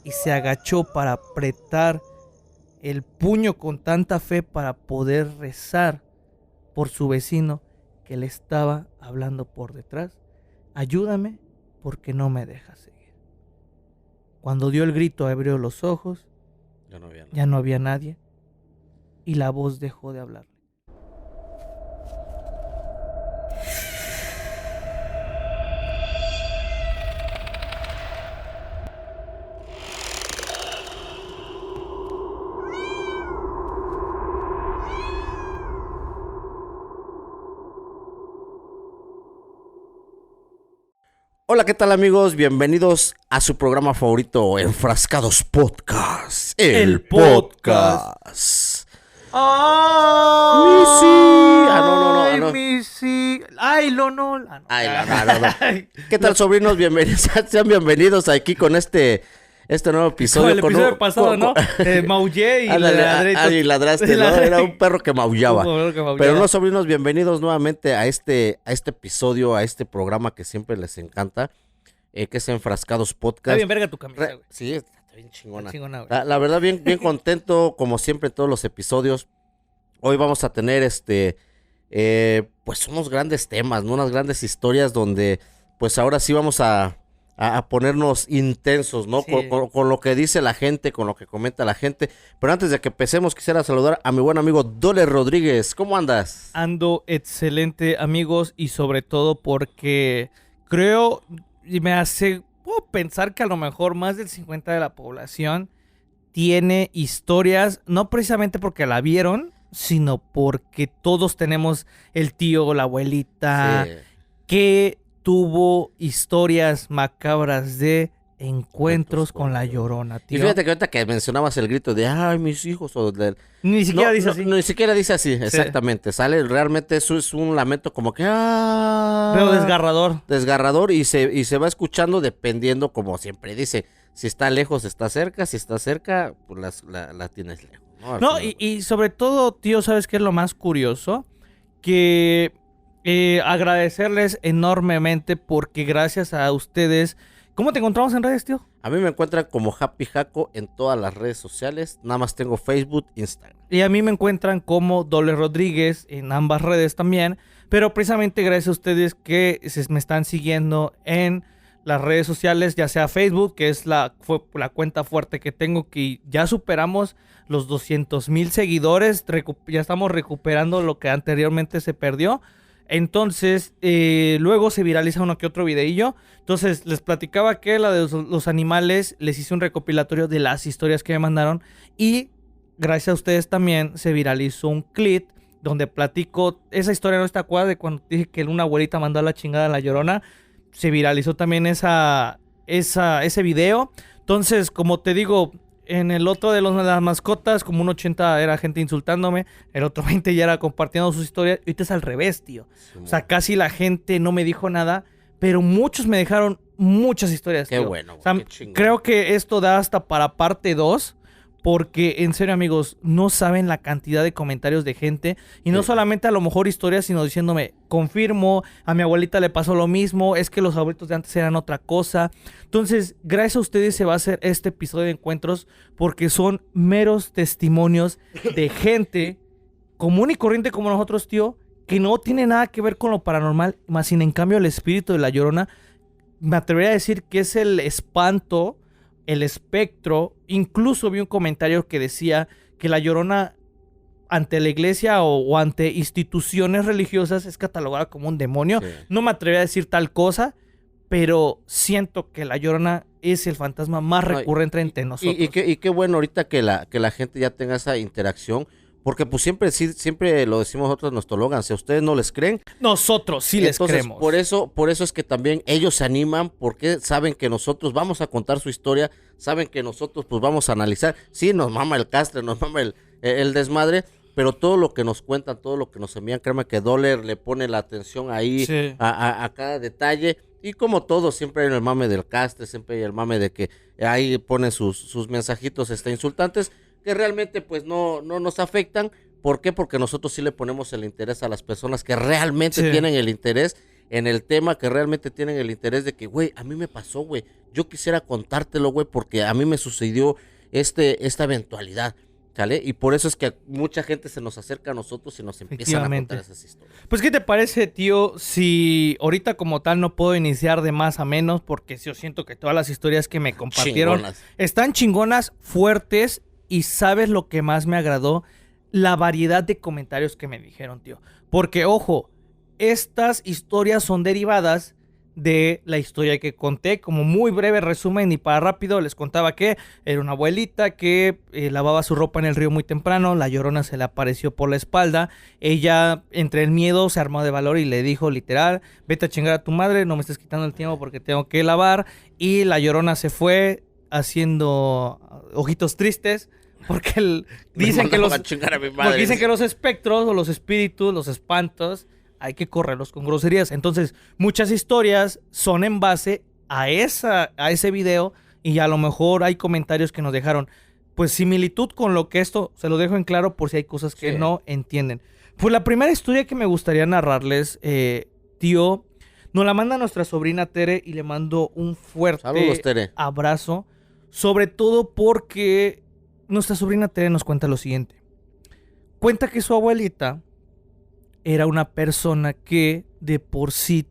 y se agachó para apretar el puño con tanta fe para poder rezar por su vecino que le estaba hablando por detrás. Ayúdame porque no me dejas seguir. Cuando dio el grito, abrió los ojos. Ya no había nadie. Y la voz dejó de hablar. Hola, ¿qué tal amigos? Bienvenidos a su programa favorito, Enfrascados Podcast. El podcast. ¡Ay, sí! No. Sí! ¡Ay, lo no! No. ¿Qué tal, sobrinos? Bienvenidos, sean bienvenidos aquí con este nuevo episodio. Como el episodio pasado, ¿no? Maullé y ladraste, ¿no? Era un perro que maullaba. Pero no, sobrinos, bienvenidos nuevamente a este episodio, a este programa que siempre les encanta, que es Enfrascados Podcast. Está bien verga tu camisa, güey. Sí, está bien chingona. La verdad, bien contento, como siempre, en todos los episodios. Hoy vamos a tener pues unos grandes temas, ¿no? Unas grandes historias donde, pues ahora sí vamos a ponernos intensos, ¿no? Sí. Con lo que dice la gente, con lo que comenta la gente. Pero antes de que empecemos, quisiera saludar a mi buen amigo Doler Rodríguez. ¿Cómo andas? Ando excelente, amigos, y sobre todo porque creo y puedo pensar que a lo mejor más del 50% de la población tiene historias, no precisamente porque la vieron, sino porque todos tenemos el tío, la abuelita, sí, que tuvo historias macabras de encuentros con la Llorona, tío. Y fíjate que ahorita que mencionabas el grito de ¡ay, mis hijos! Ni siquiera dice así. Ni siquiera dice así, sí, exactamente. Sale, realmente eso es un lamento como que pero desgarrador. Desgarrador y se va escuchando dependiendo, como siempre dice, si está lejos, está cerca, si está cerca, pues la tienes lejos. No, y sobre todo, tío, ¿sabes qué es lo más curioso? Que agradecerles enormemente porque gracias a ustedes... ¿Cómo te encontramos en redes, tío? A mí me encuentran como Happy Jaco en todas las redes sociales. Nada más tengo Facebook, Instagram. Y a mí me encuentran como Doble Rodríguez en ambas redes también. Pero precisamente gracias a ustedes que me están siguiendo en las redes sociales, ya sea Facebook, que es la cuenta fuerte que tengo, que ya superamos los 200,000 seguidores. Ya estamos recuperando lo que anteriormente se perdió. Entonces, luego se viraliza uno que otro videillo. Entonces, les platicaba que la de los animales, les hice un recopilatorio de las historias que me mandaron. Y gracias a ustedes también se viralizó un clip donde platico. Esa historia no está acuerda de cuando dije que una abuelita mandó a la chingada a la Llorona. Se viralizó también ese video. Entonces, como te digo, en el otro de las mascotas, como un 80 era gente insultándome, el otro 20 ya era compartiendo sus historias. Ahorita es al revés, tío. Sí, o sea, casi la gente no me dijo nada, pero muchos me dejaron muchas historias, qué tío. Bueno, o sea, qué chingón. Creo que esto da hasta para parte 2, porque en serio, amigos, no saben la cantidad de comentarios de gente. Y no solamente a lo mejor historias, sino diciéndome, confirmo, a mi abuelita le pasó lo mismo, es que los abuelitos de antes eran otra cosa. Entonces, gracias a ustedes se va a hacer este episodio de encuentros, porque son meros testimonios de gente común y corriente como nosotros, tío, que no tiene nada que ver con lo paranormal, más sin en cambio el espíritu de la Llorona, me atrevería a decir que es el espanto, el espectro. Incluso vi un comentario que decía que la Llorona ante la iglesia o ante instituciones religiosas es catalogada como un demonio. Sí. No me atreví a decir tal cosa, pero siento que la Llorona es el fantasma más recurrente entre nosotros. Y qué bueno ahorita que la gente ya tenga esa interacción, porque pues siempre lo decimos nosotros en nuestro Logan, si a ustedes no les creen, nosotros sí les creemos. Por eso es que también ellos se animan, porque saben que nosotros vamos a contar su historia, saben que nosotros pues vamos a analizar. Sí, nos mama el castre, nos mama el desmadre, pero todo lo que nos cuentan, todo lo que nos envían, créeme que Doller le pone la atención ahí, sí, a cada detalle. Y como todo, siempre hay el mame del castre, siempre hay el mame de que ahí ponen sus mensajitos insultantes, que realmente pues no nos afectan. ¿Por qué? Porque nosotros sí le ponemos el interés a las personas que realmente tienen el interés en el tema, que realmente tienen el interés de que, güey, a mí me pasó, güey, yo quisiera contártelo, güey, porque a mí me sucedió esta eventualidad, ¿sale? Y por eso es que mucha gente se nos acerca a nosotros y nos empiezan a contar esas historias. Pues, ¿qué te parece, tío? Si ahorita como tal no puedo iniciar de más a menos, porque yo siento que todas las historias que me compartieron están chingonas, fuertes, y ¿sabes lo que más me agradó? La variedad de comentarios que me dijeron, tío. Porque, ojo, estas historias son derivadas de la historia que conté. Como muy breve resumen y para rápido, les contaba que era una abuelita que lavaba su ropa en el río muy temprano. La Llorona se le apareció por la espalda. Ella, entre el miedo, se armó de valor y le dijo literal: vete a chingar a tu madre, no me estés quitando el tiempo porque tengo que lavar. Y la Llorona se fue haciendo ojitos tristes. Porque dicen que los espectros o los espíritus, los espantos, hay que correrlos con groserías. Entonces, muchas historias son en base a ese video, y a lo mejor hay comentarios que nos dejaron pues similitud con lo que esto, se lo dejo en claro por si hay cosas que no entienden. Pues la primera historia que me gustaría narrarles, tío, nos la manda nuestra sobrina Tere, y le mando un fuerte Saludos, Tere. abrazo, sobre todo porque nuestra sobrina Tere nos cuenta lo siguiente. Cuenta que su abuelita era una persona que de por sí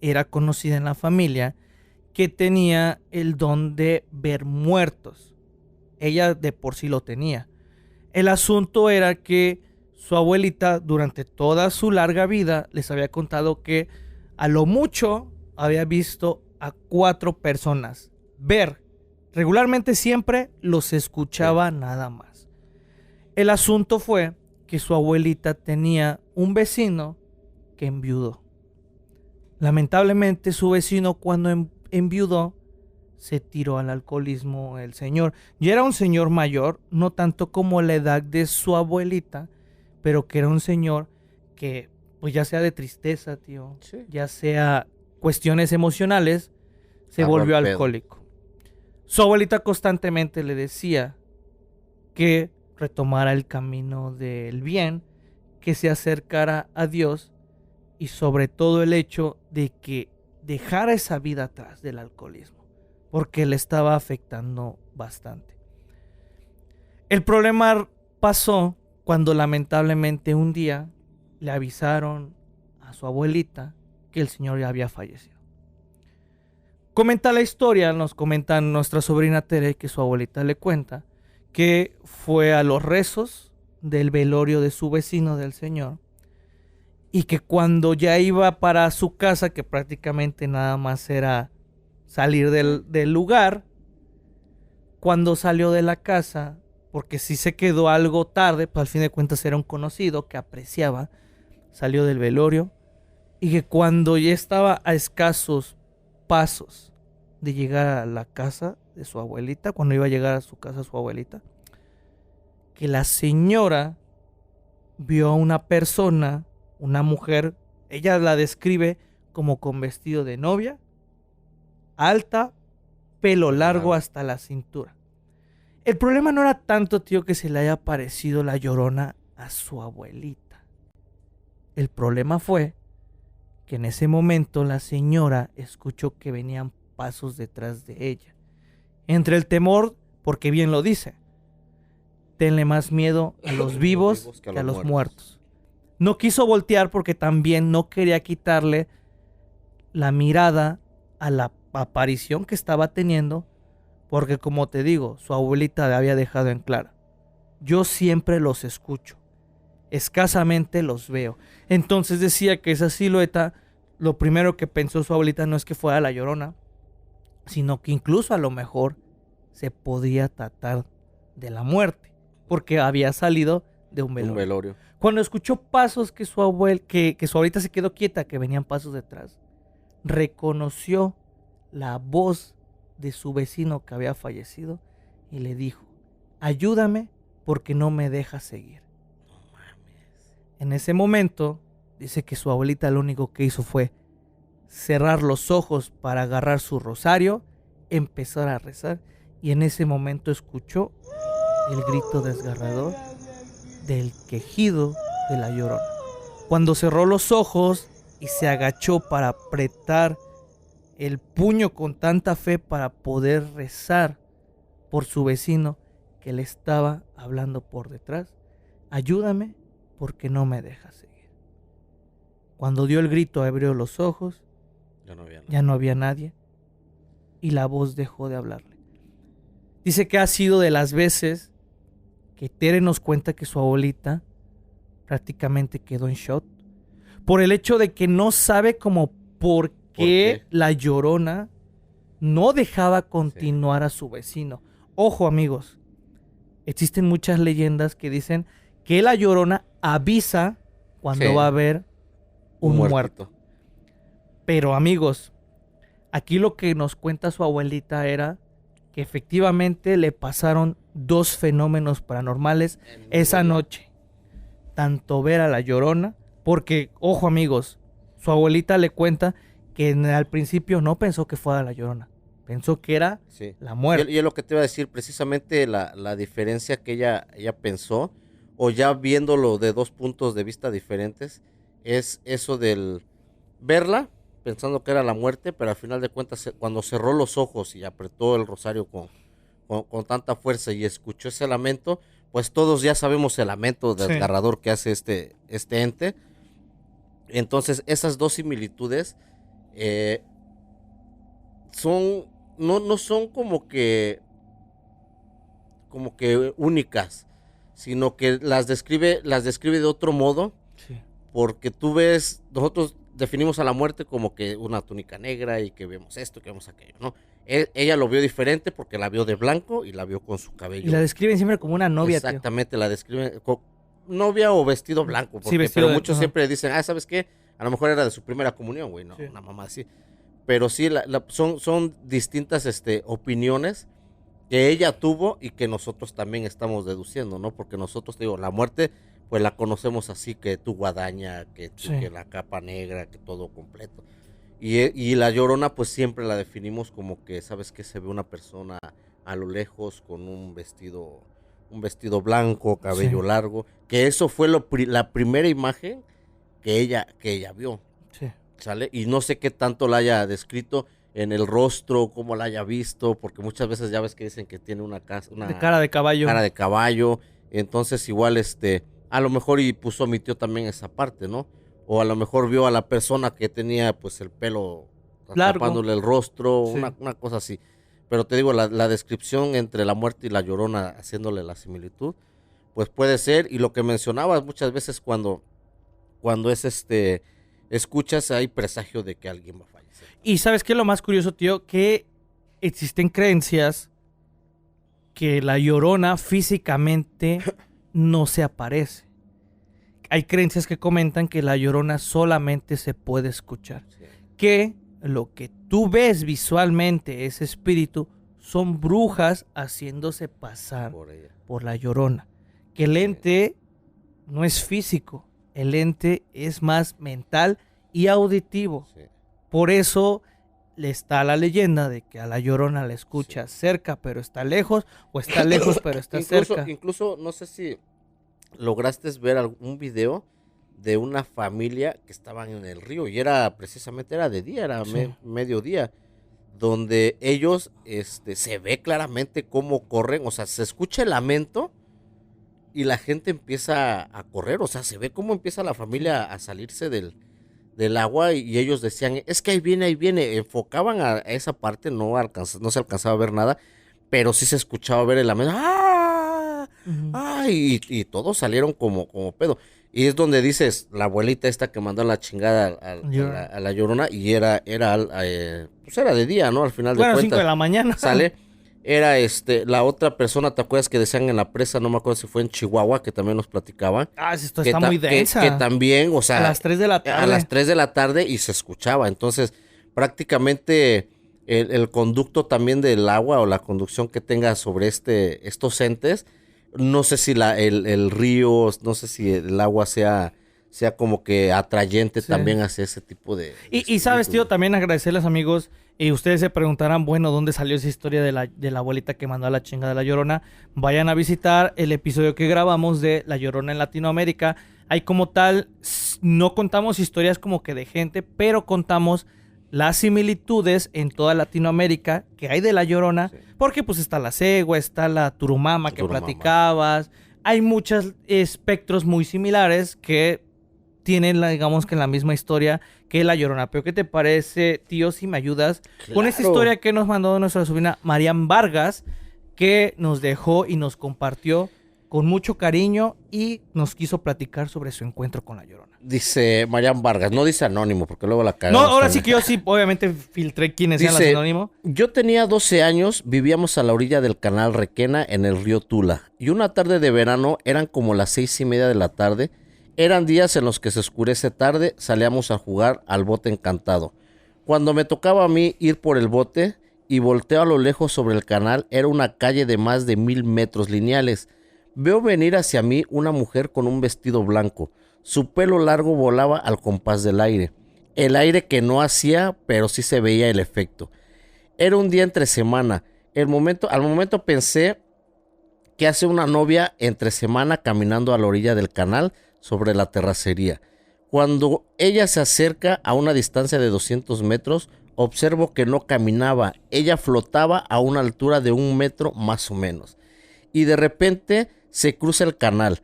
era conocida en la familia, que tenía el don de ver muertos. Ella de por sí lo tenía. El asunto era que su abuelita durante toda su larga vida les había contado que a lo mucho había visto a 4 personas ver. Regularmente siempre los escuchaba nada más. El asunto fue que su abuelita tenía un vecino que enviudó. Lamentablemente su vecino, cuando enviudó, se tiró al alcoholismo el señor. Ya era un señor mayor, no tanto como la edad de su abuelita, pero que era un señor que, pues ya sea de tristeza, tío, ya sea cuestiones emocionales, se volvió alcohólico. Su abuelita constantemente le decía que retomara el camino del bien, que se acercara a Dios, y sobre todo el hecho de que dejara esa vida atrás del alcoholismo, porque le estaba afectando bastante. El problema pasó cuando lamentablemente un día le avisaron a su abuelita que el señor ya había fallecido. Comenta la historia, nos comenta nuestra sobrina Tere, que su abuelita le cuenta que fue a los rezos del velorio de su vecino del señor, y que cuando ya iba para su casa, que prácticamente nada más era salir del lugar, cuando salió de la casa, porque sí se quedó algo tarde, pues al fin de cuentas era un conocido que apreciaba, salió del velorio, y que cuando ya estaba a escasos pasos de llegar a la casa de su abuelita, cuando iba a llegar a su casa su abuelita, que la señora vio a una persona, una mujer, ella la describe como con vestido de novia, alta, pelo largo hasta la cintura. El problema no era tanto, tío, que se le haya parecido la Llorona a su abuelita. El problema fue que en ese momento la señora escuchó que venían pasos detrás de ella. Entre el temor, porque bien lo dice, tenle más miedo a los vivos que a los muertos. No quiso voltear porque también no quería quitarle la mirada a la aparición que estaba teniendo, porque como te digo, su abuelita le había dejado en claro: yo siempre los escucho, escasamente los veo. Entonces decía que esa silueta, lo primero que pensó su abuelita no es que fuera la Llorona, sino que incluso a lo mejor se podía tratar de la muerte, porque había salido de un velorio. Cuando escuchó pasos que su abuelita se quedó quieta, que venían pasos detrás, reconoció la voz de su vecino que había fallecido y le dijo: ayúdame porque no me dejas seguir. No mames. En ese momento dice que su abuelita lo único que hizo fue cerrar los ojos para agarrar su rosario, empezar a rezar, y en ese momento escuchó el grito desgarrador del quejido de la Llorona. Cuando cerró los ojos y se agachó para apretar el puño con tanta fe para poder rezar por su vecino que le estaba hablando por detrás. Ayúdame porque no me dejas seguir. Cuando dio el grito, abrió los ojos. Ya no había nadie. Y la voz dejó de hablarle. Dice que ha sido de las veces que Tere nos cuenta que su abuelita prácticamente quedó en shock por el hecho de que no sabe como por qué la Llorona no dejaba continuar a su vecino. Ojo, amigos, existen muchas leyendas que dicen que la Llorona avisa cuando va a haber un muerto. Pero, amigos, aquí lo que nos cuenta su abuelita era que efectivamente le pasaron 2 fenómenos paranormales esa noche. Tanto ver a la Llorona, porque, ojo, amigos, su abuelita le cuenta que al principio no pensó que fuera la Llorona. Pensó que era la muerte. Y es lo que te iba a decir, precisamente la diferencia que ella pensó, o ya viéndolo de 2 puntos de vista diferentes, es eso del verla, pensando que era la muerte, pero al final de cuentas, cuando cerró los ojos y apretó el rosario con tanta fuerza y escuchó ese lamento, pues todos ya sabemos el lamento desgarrador que hace este ente. Entonces, esas 2 similitudes no son como que únicas, sino que las describe de otro modo, porque tú ves, nosotros definimos a la muerte como que una túnica negra y que vemos esto, que vemos aquello, ¿no? Ella lo vio diferente porque la vio de blanco y la vio con su cabello. Y la describen siempre como una novia, Exactamente, la describen como novia o vestido blanco, pero muchos siempre dicen, ¿sabes qué? A lo mejor era de su primera comunión, güey, ¿no? Una mamá así. Pero sí, son distintas opiniones que ella tuvo y que nosotros también estamos deduciendo, ¿no? Porque nosotros, te digo, la muerte, pues la conocemos así, que tu guadaña, que la capa negra, que todo completo. Y la Llorona, pues siempre la definimos como que, ¿sabes qué? Se ve una persona a lo lejos con un vestido blanco, cabello largo, que eso fue la primera imagen que ella vio. ¿Sale? Y no sé qué tanto la haya descrito en el rostro, cómo la haya visto, porque muchas veces ya ves que dicen que tiene una cara de caballo. Cara de caballo. Entonces igual a lo mejor y puso mi tío también esa parte, ¿no? O a lo mejor vio a la persona que tenía pues el pelo tapándole el rostro, una cosa así. Pero te digo, la descripción entre la muerte y la Llorona, haciéndole la similitud, pues puede ser. Y lo que mencionabas muchas veces cuando es escuchas, hay presagio de que alguien va a fallecer. Y ¿sabes qué es lo más curioso, tío? Que existen creencias que la Llorona físicamente no se aparece. Hay creencias que comentan que la Llorona solamente se puede escuchar. Que lo que tú ves visualmente, ese espíritu, son brujas haciéndose pasar por la Llorona. Que el ente no es físico. El ente es más mental y auditivo. Por eso le está la leyenda de que a la Llorona la escucha cerca pero está lejos, o está lejos pero está cerca. Incluso no sé si lograste ver algún video de una familia que estaban en el río y precisamente era de día, era mediodía, donde ellos se ve claramente cómo corren, o sea, se escucha el lamento y la gente empieza a correr, o sea, se ve cómo empieza la familia a salirse del agua y ellos decían, es que ahí viene, enfocaban a esa parte, no se alcanzaba a ver nada, pero sí se escuchaba ver el lamento, ¡ah! ¡Ah! Y todos salieron como pedo. Y es donde dices, la abuelita esta que mandó la chingada a la Llorona, y era de día, ¿no? Al final de cuentas. 5 de la mañana. Sale. Era la otra persona, ¿te acuerdas que decían en la presa? No me acuerdo si fue en Chihuahua, que también nos platicaba. Esto está muy densa. Que también, o sea. A las 3 de la tarde. A las 3 de la tarde y se escuchaba. Entonces, prácticamente el conducto también del agua o la conducción que tenga sobre estos entes, no sé si el río, no sé si el agua sea como que atrayente también hacia ese tipo de y sabes, tío, también agradecerles, amigos. Y ustedes se preguntarán, bueno, ¿dónde salió esa historia de la abuelita que mandó a la chinga de la Llorona? Vayan a visitar el episodio que grabamos de La Llorona en Latinoamérica. hay como tal, no contamos historias como que de gente, pero contamos las similitudes en toda Latinoamérica que hay de La Llorona, Sí. porque pues está la cegua, está la turumama que Turumama. platicabas, hay muchos espectros muy similares que tienen, digamos que la misma historia que La Llorona. Pero ¿qué te parece, tío, si me ayudas con esta Claro. historia que nos mandó nuestra sobrina Marian Vargas, que nos dejó y nos compartió con mucho cariño y nos quiso platicar sobre su encuentro con La Llorona? Dice Marian Vargas, no dice anónimo, porque luego la No, cagamos. ahora también. sí que yo sí, obviamente filtré quiénes eran los Dice, sinónimos. yo tenía 12 años, vivíamos a la orilla del canal Requena en el río Tula. Y una tarde de verano, eran como las 6:30 de la tarde. Eran días en los que se oscurece tarde, salíamos a jugar al bote encantado. Cuando me tocaba a mí ir por el bote y volteo a lo lejos sobre el canal, era una calle de más de 1000 metros lineales. Veo venir hacia mí una mujer con un vestido blanco. Su pelo largo volaba al compás del aire. El aire que no hacía, pero sí se veía el efecto. Era un día entre semana. Al momento pensé que hace una novia entre semana caminando a la orilla del canal sobre la terracería. Cuando ella se acerca a una distancia de 200 metros, observo que no caminaba. Ella flotaba a una altura de 1 metro más o menos. Y de repente se cruza el canal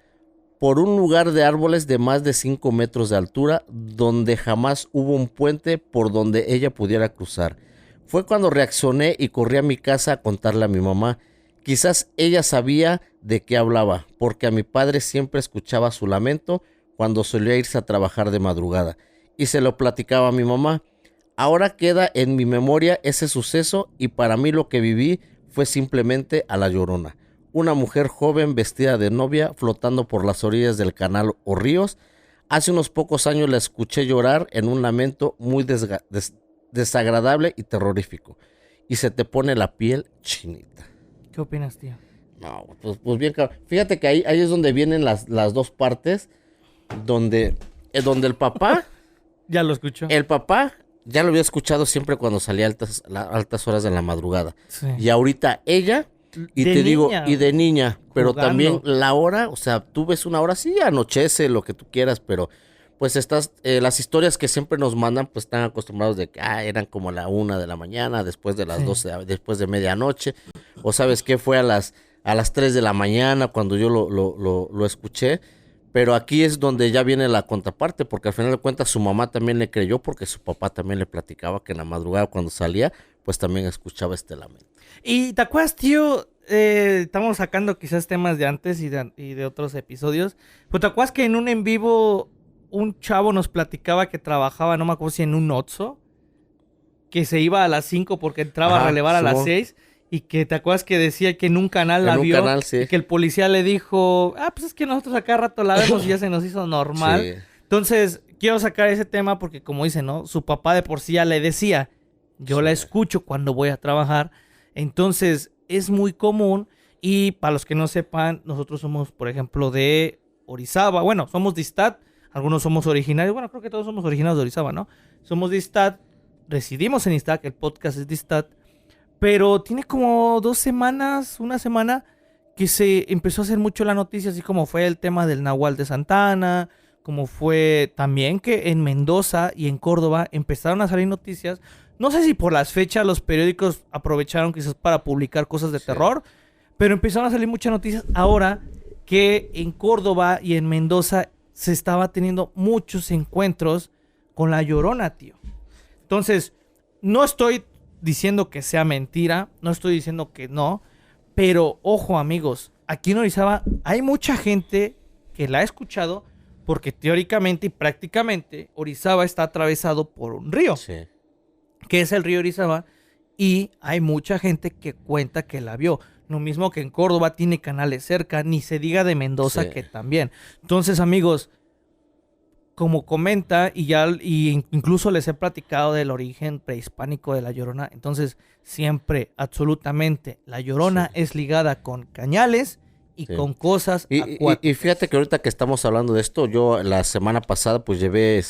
por un lugar de árboles de más de 5 metros de altura, donde jamás hubo un puente por donde ella pudiera cruzar. Fue cuando reaccioné y corrí a mi casa a contarle a mi mamá. Quizás ella sabía de qué hablaba, porque a mi padre siempre escuchaba su lamento cuando solía irse a trabajar de madrugada, y se lo platicaba a mi mamá. Ahora queda en mi memoria ese suceso, y para mí lo que viví fue simplemente a La Llorona. Una mujer joven vestida de novia flotando por las orillas del canal o ríos. Hace unos pocos años la escuché llorar en un lamento muy desagradable y terrorífico. Y se te pone la piel chinita. ¿Qué opinas, tío? No, pues bien, cabrón. Fíjate que ahí es donde vienen las dos partes. Donde el papá, Ya lo escucho. ya lo había escuchado siempre cuando salía a altas horas de la madrugada. Sí. Y ahorita ella, y De te digo, niña, y de niña, pero jugando. también la hora, o sea, tú ves una hora, sí, anochece, lo que tú quieras, pero pues las historias que siempre nos mandan, pues están acostumbrados de que eran como la 1 de la mañana, después de las Sí. 12, después de medianoche, o sabes qué, fue a las 3 de la mañana cuando yo lo escuché. Pero aquí es donde ya viene la contraparte, porque al final de cuentas su mamá también le creyó, porque su papá también le platicaba que en la madrugada cuando salía, pues también escuchaba este lamento. Y te acuerdas, tío, estamos sacando quizás temas de antes y de otros episodios, pero te acuerdas que en un en vivo un chavo nos platicaba que trabajaba, no me acuerdo si en un Oxxo, que se iba a las 5 porque entraba a Ajá, relevar a las Simón. 6, y que te acuerdas que decía que en un canal la En un vio, canal, sí. y que el policía le dijo, pues es que nosotros acá rato la vemos y ya se nos hizo normal. Sí. Entonces, quiero sacar ese tema porque, como dice, ¿no? Su papá de por sí ya le decía, yo Sí. la escucho cuando voy a trabajar. Entonces, es muy común. Y para los que no sepan, nosotros somos, por ejemplo, de Orizaba. Bueno, somos de Iztat. Algunos somos originarios. Bueno, creo que todos somos originarios de Orizaba, ¿no? Somos de Iztat. Residimos en Iztat, el podcast es de Iztat. Pero tiene como 2 semanas, una semana, que se empezó a hacer mucho la noticia, así como fue el tema del Nahual de Santana, como fue también que en Mendoza y en Córdoba empezaron a salir noticias. No sé si por las fechas los periódicos aprovecharon quizás para publicar cosas de Sí. terror, pero empezaron a salir muchas noticias ahora que en Córdoba y en Mendoza se estaba teniendo muchos encuentros con La Llorona, tío. Entonces, no estoy diciendo que sea mentira, no estoy diciendo que no, pero ojo, amigos, aquí en Orizaba hay mucha gente que la ha escuchado porque teóricamente y prácticamente Orizaba está atravesado por un río, Sí. que es el río Orizaba, y hay mucha gente que cuenta que la vio. Lo mismo que en Córdoba tiene canales cerca, ni se diga de Mendoza, Sí. que también. Entonces, amigos, como comenta, y incluso les he platicado del origen prehispánico de La Llorona. Entonces, siempre, absolutamente, La Llorona Sí. es ligada con cañales y Sí. con cosas Y acuáticas. fíjate que ahorita que estamos hablando de esto, yo la semana pasada pues llevé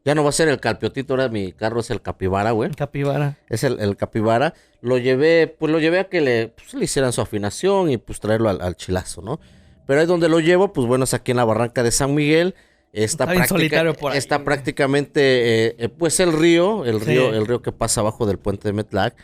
ya no va a ser el Calpiotito, ahora mi carro es el Capibara, güey. Capibara. Es el Capibara. Lo llevé a que le hicieran su afinación y pues traerlo al chilazo, ¿no? Pero ahí donde lo llevo, pues bueno, es aquí en la barranca de San Miguel. Está bien solitario por ahí, está güey. prácticamente, pues el río, Sí. el río que pasa abajo del puente de Metlac.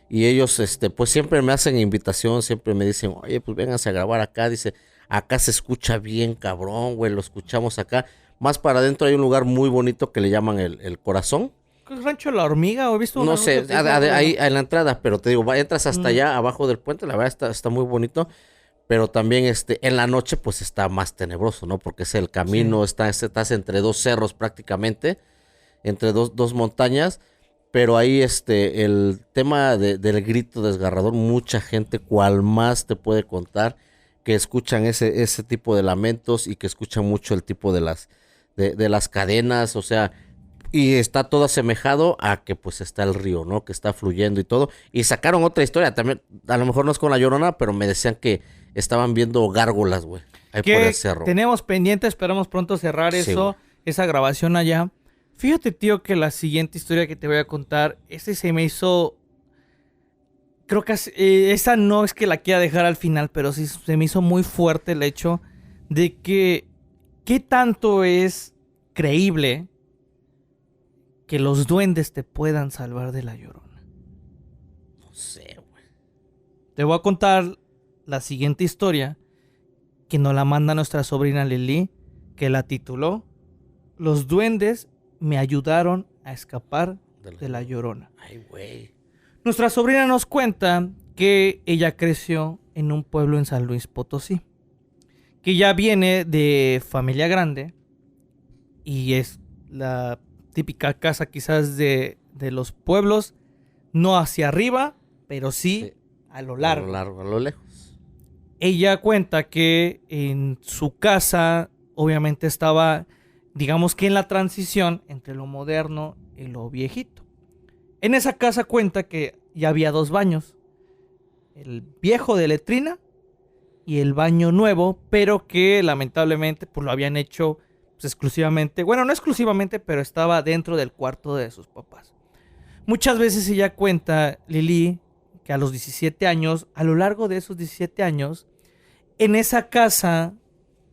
Y ellos, pues siempre me hacen invitación, siempre me dicen, oye, pues vénganse a grabar acá. Dice, acá se escucha bien cabrón, güey, lo escuchamos acá. Más para adentro hay un lugar muy bonito que le llaman el Corazón. ¿Qué es Rancho La Hormiga? ¿O he visto un No anuncio sé, que dice algo, ahí no? en la entrada, pero te digo, entras hasta allá abajo del puente, la verdad está muy bonito, pero también en la noche pues está más tenebroso, ¿no? Porque es el camino, Sí. estás entre dos cerros prácticamente, entre dos montañas, pero ahí el tema del grito desgarrador, mucha gente, cual más te puede contar, que escuchan ese tipo de lamentos y que escuchan mucho el tipo de las cadenas, o sea, y está todo asemejado a que pues está el río, ¿no? Que está fluyendo y todo. Y sacaron otra historia también, a lo mejor no es con La Llorona, pero me decían que estaban viendo gárgolas, güey, ahí por el Que cerro. tenemos pendiente, esperamos pronto cerrar Sí, güey. eso, esa grabación allá. Fíjate, tío, que la siguiente historia que te voy a contar, se me hizo. Creo que esa no es que la quiera dejar al final, pero sí se me hizo muy fuerte el hecho de que. ¿Qué tanto es creíble que los duendes te puedan salvar de la Llorona? No sé, güey. Te voy a contar la siguiente historia que nos la manda nuestra sobrina Lili, que la tituló Los duendes me ayudaron a escapar de la Llorona. Ay, güey. Nuestra sobrina nos cuenta que ella creció en un pueblo en San Luis Potosí, que ya viene de familia grande y es la típica casa quizás de los pueblos, no hacia arriba, pero sí Sí, a lo a largo. lo largo, a lo lejos. Ella cuenta que en su casa obviamente estaba, digamos que en la transición entre lo moderno y lo viejito. En esa casa cuenta que ya había dos baños, el viejo de letrina y el baño nuevo, pero que lamentablemente pues lo habían hecho pues, exclusivamente, bueno, no exclusivamente, pero estaba dentro del cuarto de sus papás. Muchas veces ella cuenta, Lili, que a los 17 años, a lo largo de esos 17 años, en esa casa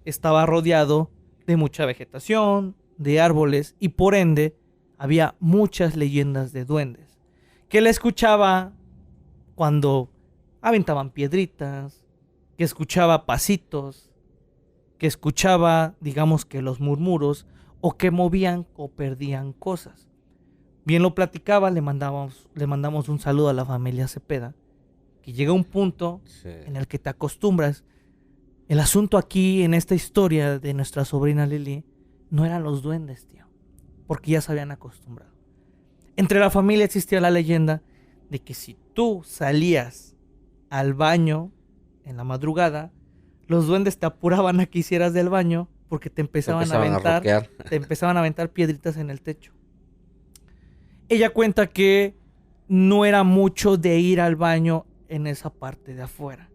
estaba rodeado de mucha vegetación, de árboles y por ende había muchas leyendas de duendes que la escuchaba cuando aventaban piedritas, que escuchaba pasitos, que escuchaba, digamos que los murmuros o que movían o perdían cosas. Bien lo platicaba, le mandamos un saludo a la familia Cepeda, que llega un punto Sí. en el que te acostumbras. El asunto aquí, en esta historia de nuestra sobrina Lili, no eran los duendes, tío, porque ya se habían acostumbrado. Entre la familia existía la leyenda de que si tú salías al baño en la madrugada, los duendes te apuraban a que hicieras del baño porque te empezaban a aventar, roquear. te empezaban a aventar piedritas en el techo. Ella cuenta que no era mucho de ir al baño en esa parte de afuera.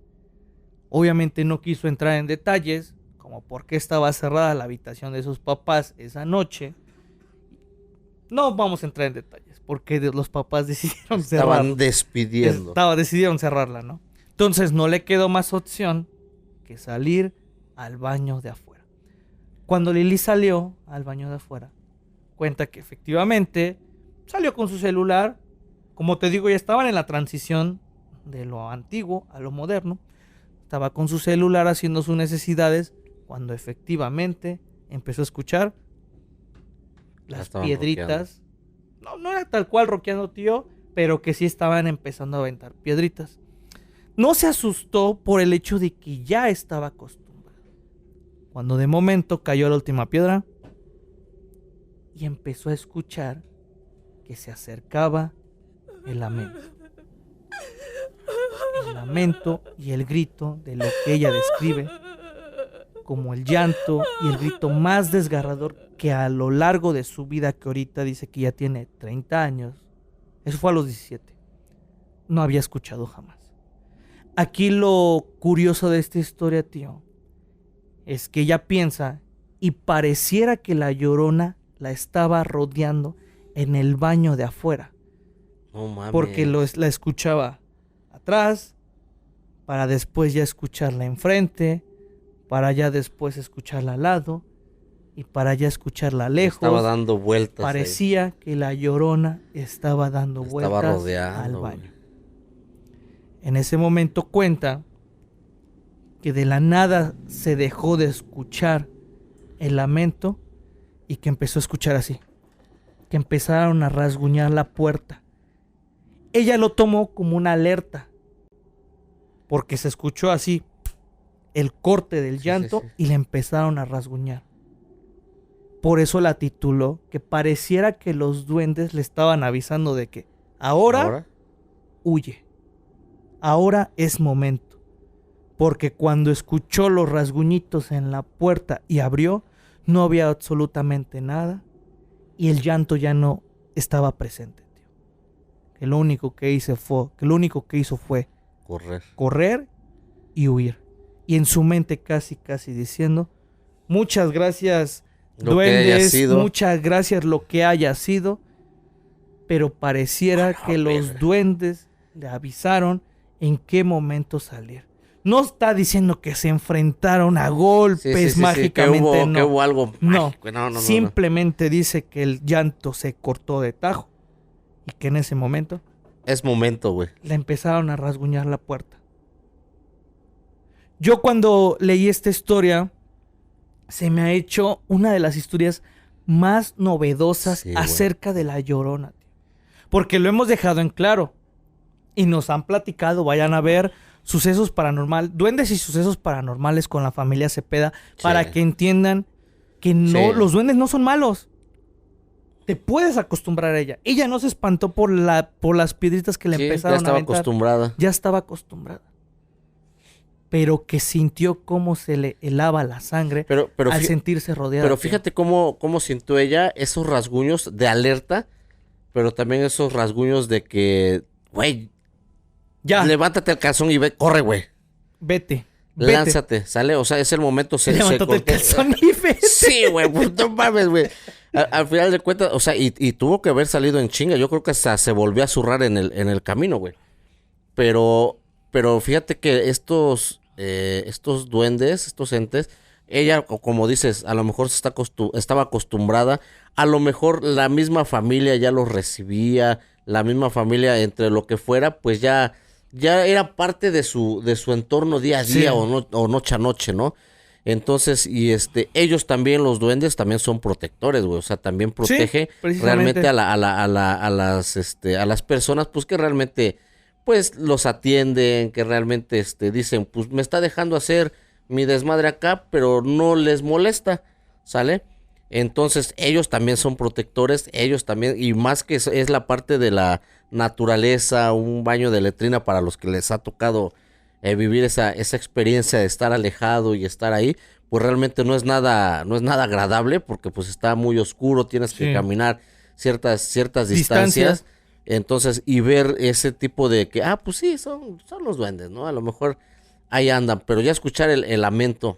Obviamente no quiso entrar en detalles, como por qué estaba cerrada la habitación de sus papás esa noche. No vamos a entrar en detalles, porque los papás decidieron cerrarla. Estaban despidiendo. Decidieron cerrarla, ¿no? Entonces no le quedó más opción que salir al baño de afuera. Cuando Lili salió al baño de afuera, cuenta que efectivamente salió con su celular. Como te digo, ya estaban en la transición de lo antiguo a lo moderno. Estaba con su celular haciendo sus necesidades cuando efectivamente empezó a escuchar las piedritas. No era tal cual roqueando, tío, pero que sí estaban empezando a aventar piedritas. No se asustó por el hecho de que ya estaba acostumbrado. Cuando de momento cayó la última piedra y empezó a escuchar que se acercaba el lamento. El lamento y el grito de lo que ella describe como el llanto y el grito más desgarrador que a lo largo de su vida, que ahorita dice que ya tiene 30 años, eso fue a los 17, no había escuchado jamás. Aquí lo curioso de esta historia, tío, es que ella piensa y pareciera que la Llorona la estaba rodeando en el baño de afuera. No mames. Porque la escuchaba atrás, para después ya escucharla enfrente, para ya después escucharla al lado y para ya escucharla lejos. Estaba dando vueltas. Parecía que la Llorona estaba dando vueltas rodeando, al baño. güey. En ese momento cuenta que de la nada se dejó de escuchar el lamento y que empezó a escuchar así, que empezaron a rasguñar la puerta. Ella lo tomó como una alerta, porque se escuchó así el corte del llanto y le empezaron a rasguñar. Por eso la tituló, que pareciera que los duendes le estaban avisando de que ahora huye, ahora es momento. Porque cuando escuchó los rasguñitos en la puerta y abrió, no había absolutamente nada y el llanto ya no estaba presente, tío. Que lo único que hizo fue correr y huir. Y en su mente casi diciendo, muchas gracias, duendes, muchas gracias lo que haya sido, pero pareciera que los duendes le avisaron en qué momento salir. No está diciendo que se enfrentaron a golpes mágicamente, que hubo algo mágico. No. Simplemente dice que el llanto se cortó de tajo y que en ese momento es momento, güey. Le empezaron a rasguñar la puerta. Yo cuando leí esta historia se me ha hecho una de las historias más novedosas acerca de la Llorona, tío. Porque lo hemos dejado en claro y nos han platicado, vayan a ver Sucesos Paranormal, Duendes y Sucesos Paranormales con la familia Cepeda, para que entiendan que no, los duendes no son malos. Te puedes acostumbrar a ella. Ella no se espantó por las piedritas que le empezaron a aventar. Ya estaba acostumbrada. Pero que sintió cómo se le helaba la sangre al sentirse rodeada. Pero fíjate cómo sintió ella esos rasguños de alerta, pero también esos rasguños de que, güey, ya, levántate el calzón y corre, güey. Vete. Lánzate, ¿sale? O sea, es el momento. Levántate el calzón y vete. Sí, güey, pues no mames, güey. Al final de cuentas, o sea, y tuvo que haber salido en chinga. Yo creo que hasta se volvió a zurrar en el camino, güey. Pero fíjate que estos duendes, estos entes, ella, como dices, a lo mejor estaba acostumbrada. A lo mejor la misma familia ya los recibía. La misma familia, entre lo que fuera, pues ya era parte de su entorno día a día o noche a noche, ¿no? Entonces, y ellos también, los duendes, también son protectores, güey. O sea, también protege realmente a las personas, pues que realmente, pues, los atienden, que realmente dicen, pues me está dejando hacer mi desmadre acá, pero no les molesta, ¿sale? Entonces, ellos también son protectores, ellos también, y más que es la parte de la naturaleza, un baño de letrina para los que les ha tocado vivir esa experiencia de estar alejado y estar ahí, pues realmente no es nada agradable, porque pues está muy oscuro, tienes que caminar ciertas distancias. Entonces, y ver ese tipo de que, pues sí, son los duendes, ¿no? A lo mejor ahí andan, pero ya escuchar el lamento.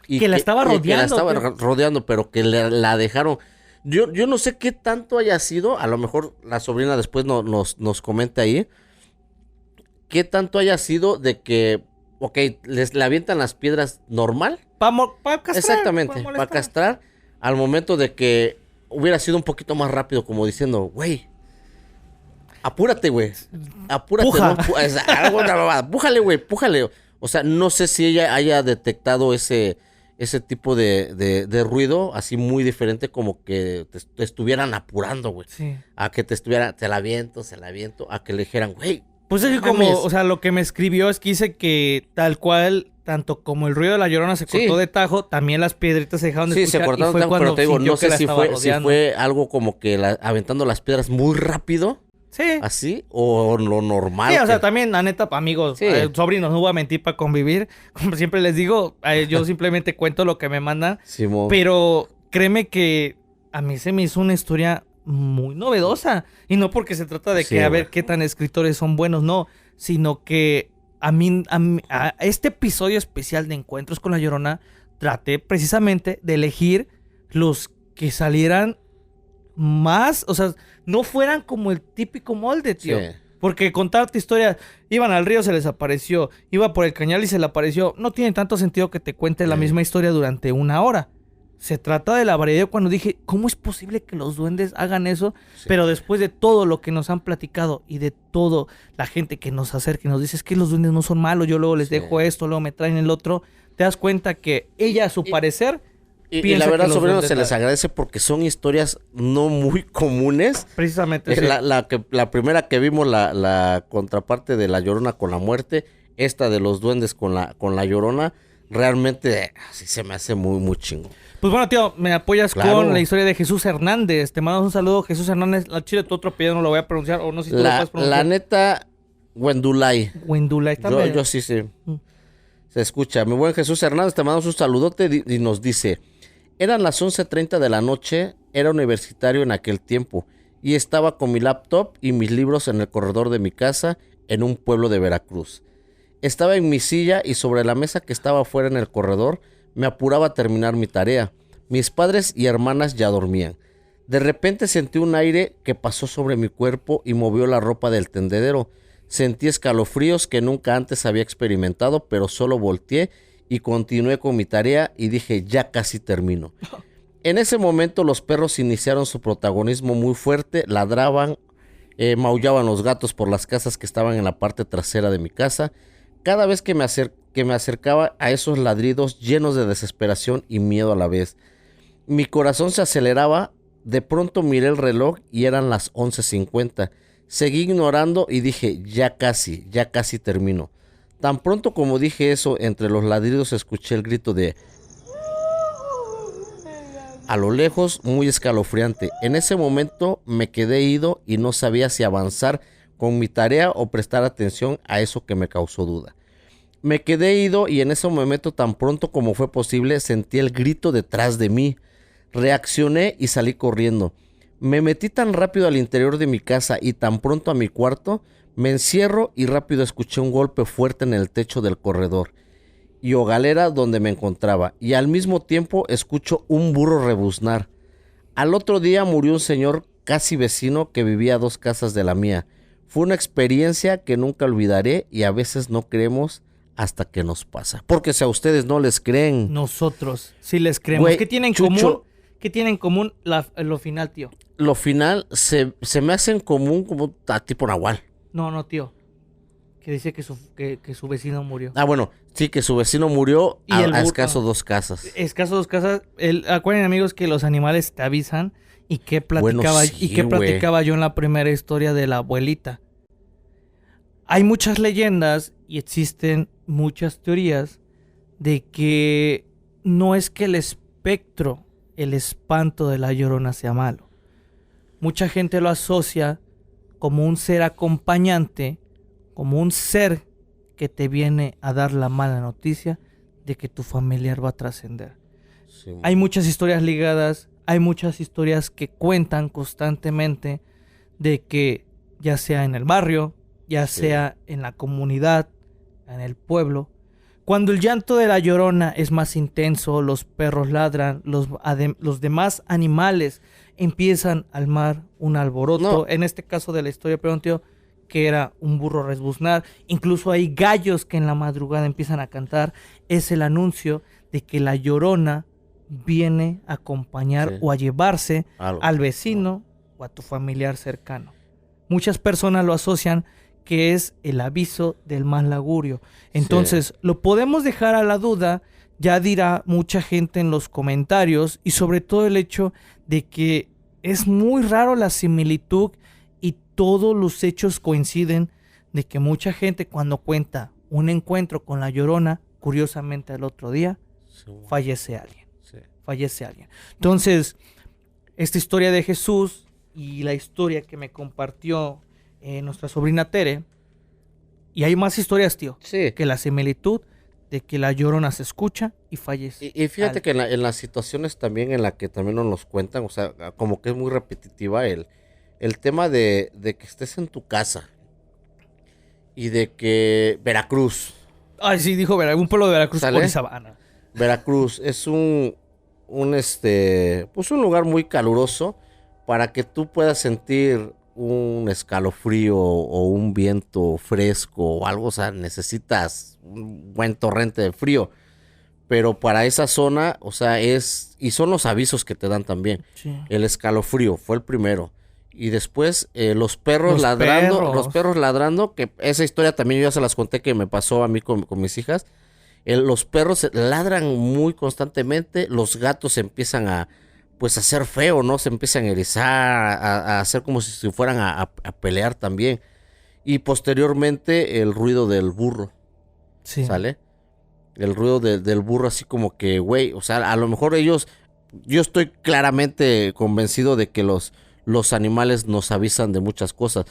Y que la estaba rodeando. Que la estaba rodeando, pero que la dejaron. Yo no sé qué tanto haya sido, a lo mejor la sobrina después nos comenta ahí, qué tanto haya sido de que, le avientan las piedras normal. Para castrar. Exactamente, para castrar, al momento de que hubiera sido un poquito más rápido, como diciendo, güey, apúrate, güey, apúrate. Pújale, güey, pújale. O sea, no sé si ella haya detectado ese tipo de ruido, así muy diferente, como que te estuvieran apurando, güey. Sí. A que te la aviento, a que le dijeran, güey. Pues es que como, o sea, lo que me escribió es que dice que tal cual, tanto como el ruido de la Llorona se cortó de tajo, también las piedritas se dejaron de escuchar. Sí, se cortaron de tajo, pero te digo, no sé si fue algo como que aventando las piedras muy rápido. Sí. ¿Así? ¿O lo normal? Sí, o sea, también, la neta, amigos, sobrinos, no voy a mentir para convivir. Como siempre les digo, yo simplemente cuento lo que me mandan. Pero créeme que a mí se me hizo una historia muy novedosa. Y no porque se trata de que a ver qué tan escritores son buenos, no. Sino que a este episodio especial de Encuentros con la Llorona, traté precisamente de elegir los que salieran más, o sea, no fueran como el típico molde, tío. Sí. Porque contarte historias, iban al río, se les apareció, iba por el cañal y se le apareció, no tiene tanto sentido que te cuente la misma historia durante 1 hora. Se trata de la variedad. Cuando dije, ¿cómo es posible que los duendes hagan eso? Sí. Pero después de todo lo que nos han platicado y de todo la gente que nos acerca y nos dice, es que los duendes no son malos, yo luego les dejo esto, luego me traen el otro, te das cuenta que ella, a su parecer, y la verdad, sobrino, se les agradece porque son historias no muy comunes. Precisamente. Sí. La primera que vimos, la contraparte de La Llorona con la muerte, esta de los duendes con la Llorona, realmente sí se me hace muy, muy chingo. Pues bueno, tío, me apoyas con la historia de Jesús Hernández. Te mando un saludo, Jesús Hernández. La chile, tu otro apellido no lo voy a pronunciar, o no sé si tú lo puedes pronunciar. La neta, Wendulay. Wendulay también. Yo sí. Se escucha. Mi buen Jesús Hernández, te mandamos un saludote y nos dice: eran las 11:30 de la noche, era universitario en aquel tiempo, y estaba con mi laptop y mis libros en el corredor de mi casa en un pueblo de Veracruz. Estaba en mi silla y sobre la mesa que estaba afuera en el corredor me apuraba a terminar mi tarea. Mis padres y hermanas ya dormían. De repente sentí un aire que pasó sobre mi cuerpo y movió la ropa del tendedero. Sentí escalofríos que nunca antes había experimentado, pero solo volteé y continué con mi tarea y dije, ya casi termino. En ese momento los perros iniciaron su protagonismo muy fuerte, ladraban, maullaban los gatos por las casas que estaban en la parte trasera de mi casa. Cada vez que me acercaba a esos ladridos llenos de desesperación y miedo a la vez, mi corazón se aceleraba. De pronto miré el reloj y eran las 11:50. Seguí ignorando y dije, ya casi termino. Tan pronto como dije eso, entre los ladridos escuché el grito de... a lo lejos, muy escalofriante. En ese momento me quedé ido y no sabía si avanzar con mi tarea o prestar atención a eso que me causó duda. Me quedé ido y en ese momento, tan pronto como fue posible, sentí el grito detrás de mí. Reaccioné y salí corriendo. Me metí tan rápido al interior de mi casa y tan pronto a mi cuarto, me encierro y rápido escuché un golpe fuerte en el techo del corredor y hogalera donde me encontraba, y al mismo tiempo escucho un burro rebuznar. Al otro día murió un señor casi vecino que vivía a 2 casas de la mía. Fue una experiencia que nunca olvidaré y a veces no creemos hasta que nos pasa. Porque si a ustedes no les creen, nosotros sí les creemos. Güey, ¿Qué tienen en común? ¿Qué tienen en común lo final, tío? Lo final se me hace en común como a tipo Nahual. No, tío. Que dice que su vecino murió. Ah, bueno, sí, que su vecino murió a escaso 2 casas. Escaso 2 casas. Acuérdense, amigos, que los animales te avisan. ¿Y qué platicaba, bueno, sí, platicaba yo en la primera historia de la abuelita? Hay muchas leyendas y existen muchas teorías de que no es que el espectro, el espanto de la Llorona sea malo. Mucha gente lo asocia como un ser acompañante, como un ser que te viene a dar la mala noticia de que tu familiar va a trascender. Sí, hay muchas historias ligadas, hay muchas historias que cuentan constantemente de que ya sea en el barrio, ya sea en la comunidad, en el pueblo, cuando el llanto de la Llorona es más intenso, los perros ladran, los demás animales empiezan a armar un alboroto. No. En este caso de la historia, perdón, tío, que era un burro rebuznar. Incluso hay gallos que en la madrugada empiezan a cantar. Es el anuncio de que la Llorona viene a acompañar o a llevarse al vecino o a tu familiar cercano. Muchas personas lo asocian que es el aviso del mal augurio. Entonces, lo podemos dejar a la duda, ya dirá mucha gente en los comentarios, y sobre todo el hecho de que es muy raro la similitud y todos los hechos coinciden de que mucha gente cuando cuenta un encuentro con la Llorona, curiosamente al otro día, fallece alguien. Fallece alguien. Entonces, esta historia de Jesús y la historia que me compartió nuestra sobrina Tere, y hay más historias, tío, que la similitud de que la Llorona se escucha y fallece. Y fíjate que en las situaciones también en la que también nos cuentan, o sea, como que es muy repetitiva el tema de que estés en tu casa y de que Veracruz. Ay, sí, dijo Veracruz, un pueblo de Veracruz, Orizabana. Veracruz es un lugar muy caluroso para que tú puedas sentir un escalofrío o un viento fresco o algo, o sea, necesitas un buen torrente de frío. Pero para esa zona, o sea, y son los avisos que te dan también. Sí. El escalofrío fue el primero. Y después los perros ladrando, los perros ladrando, que esa historia también yo ya se las conté que me pasó a mí con mis hijas. Los perros ladran muy constantemente, los gatos empiezan a hacer feo, ¿no? Se empiezan a erizar, a hacer como si fueran a pelear también. Y posteriormente el ruido del burro, Sí. ¿sale? El ruido del burro así como que, güey, o sea, a lo mejor yo estoy claramente convencido de que los animales nos avisan de muchas cosas.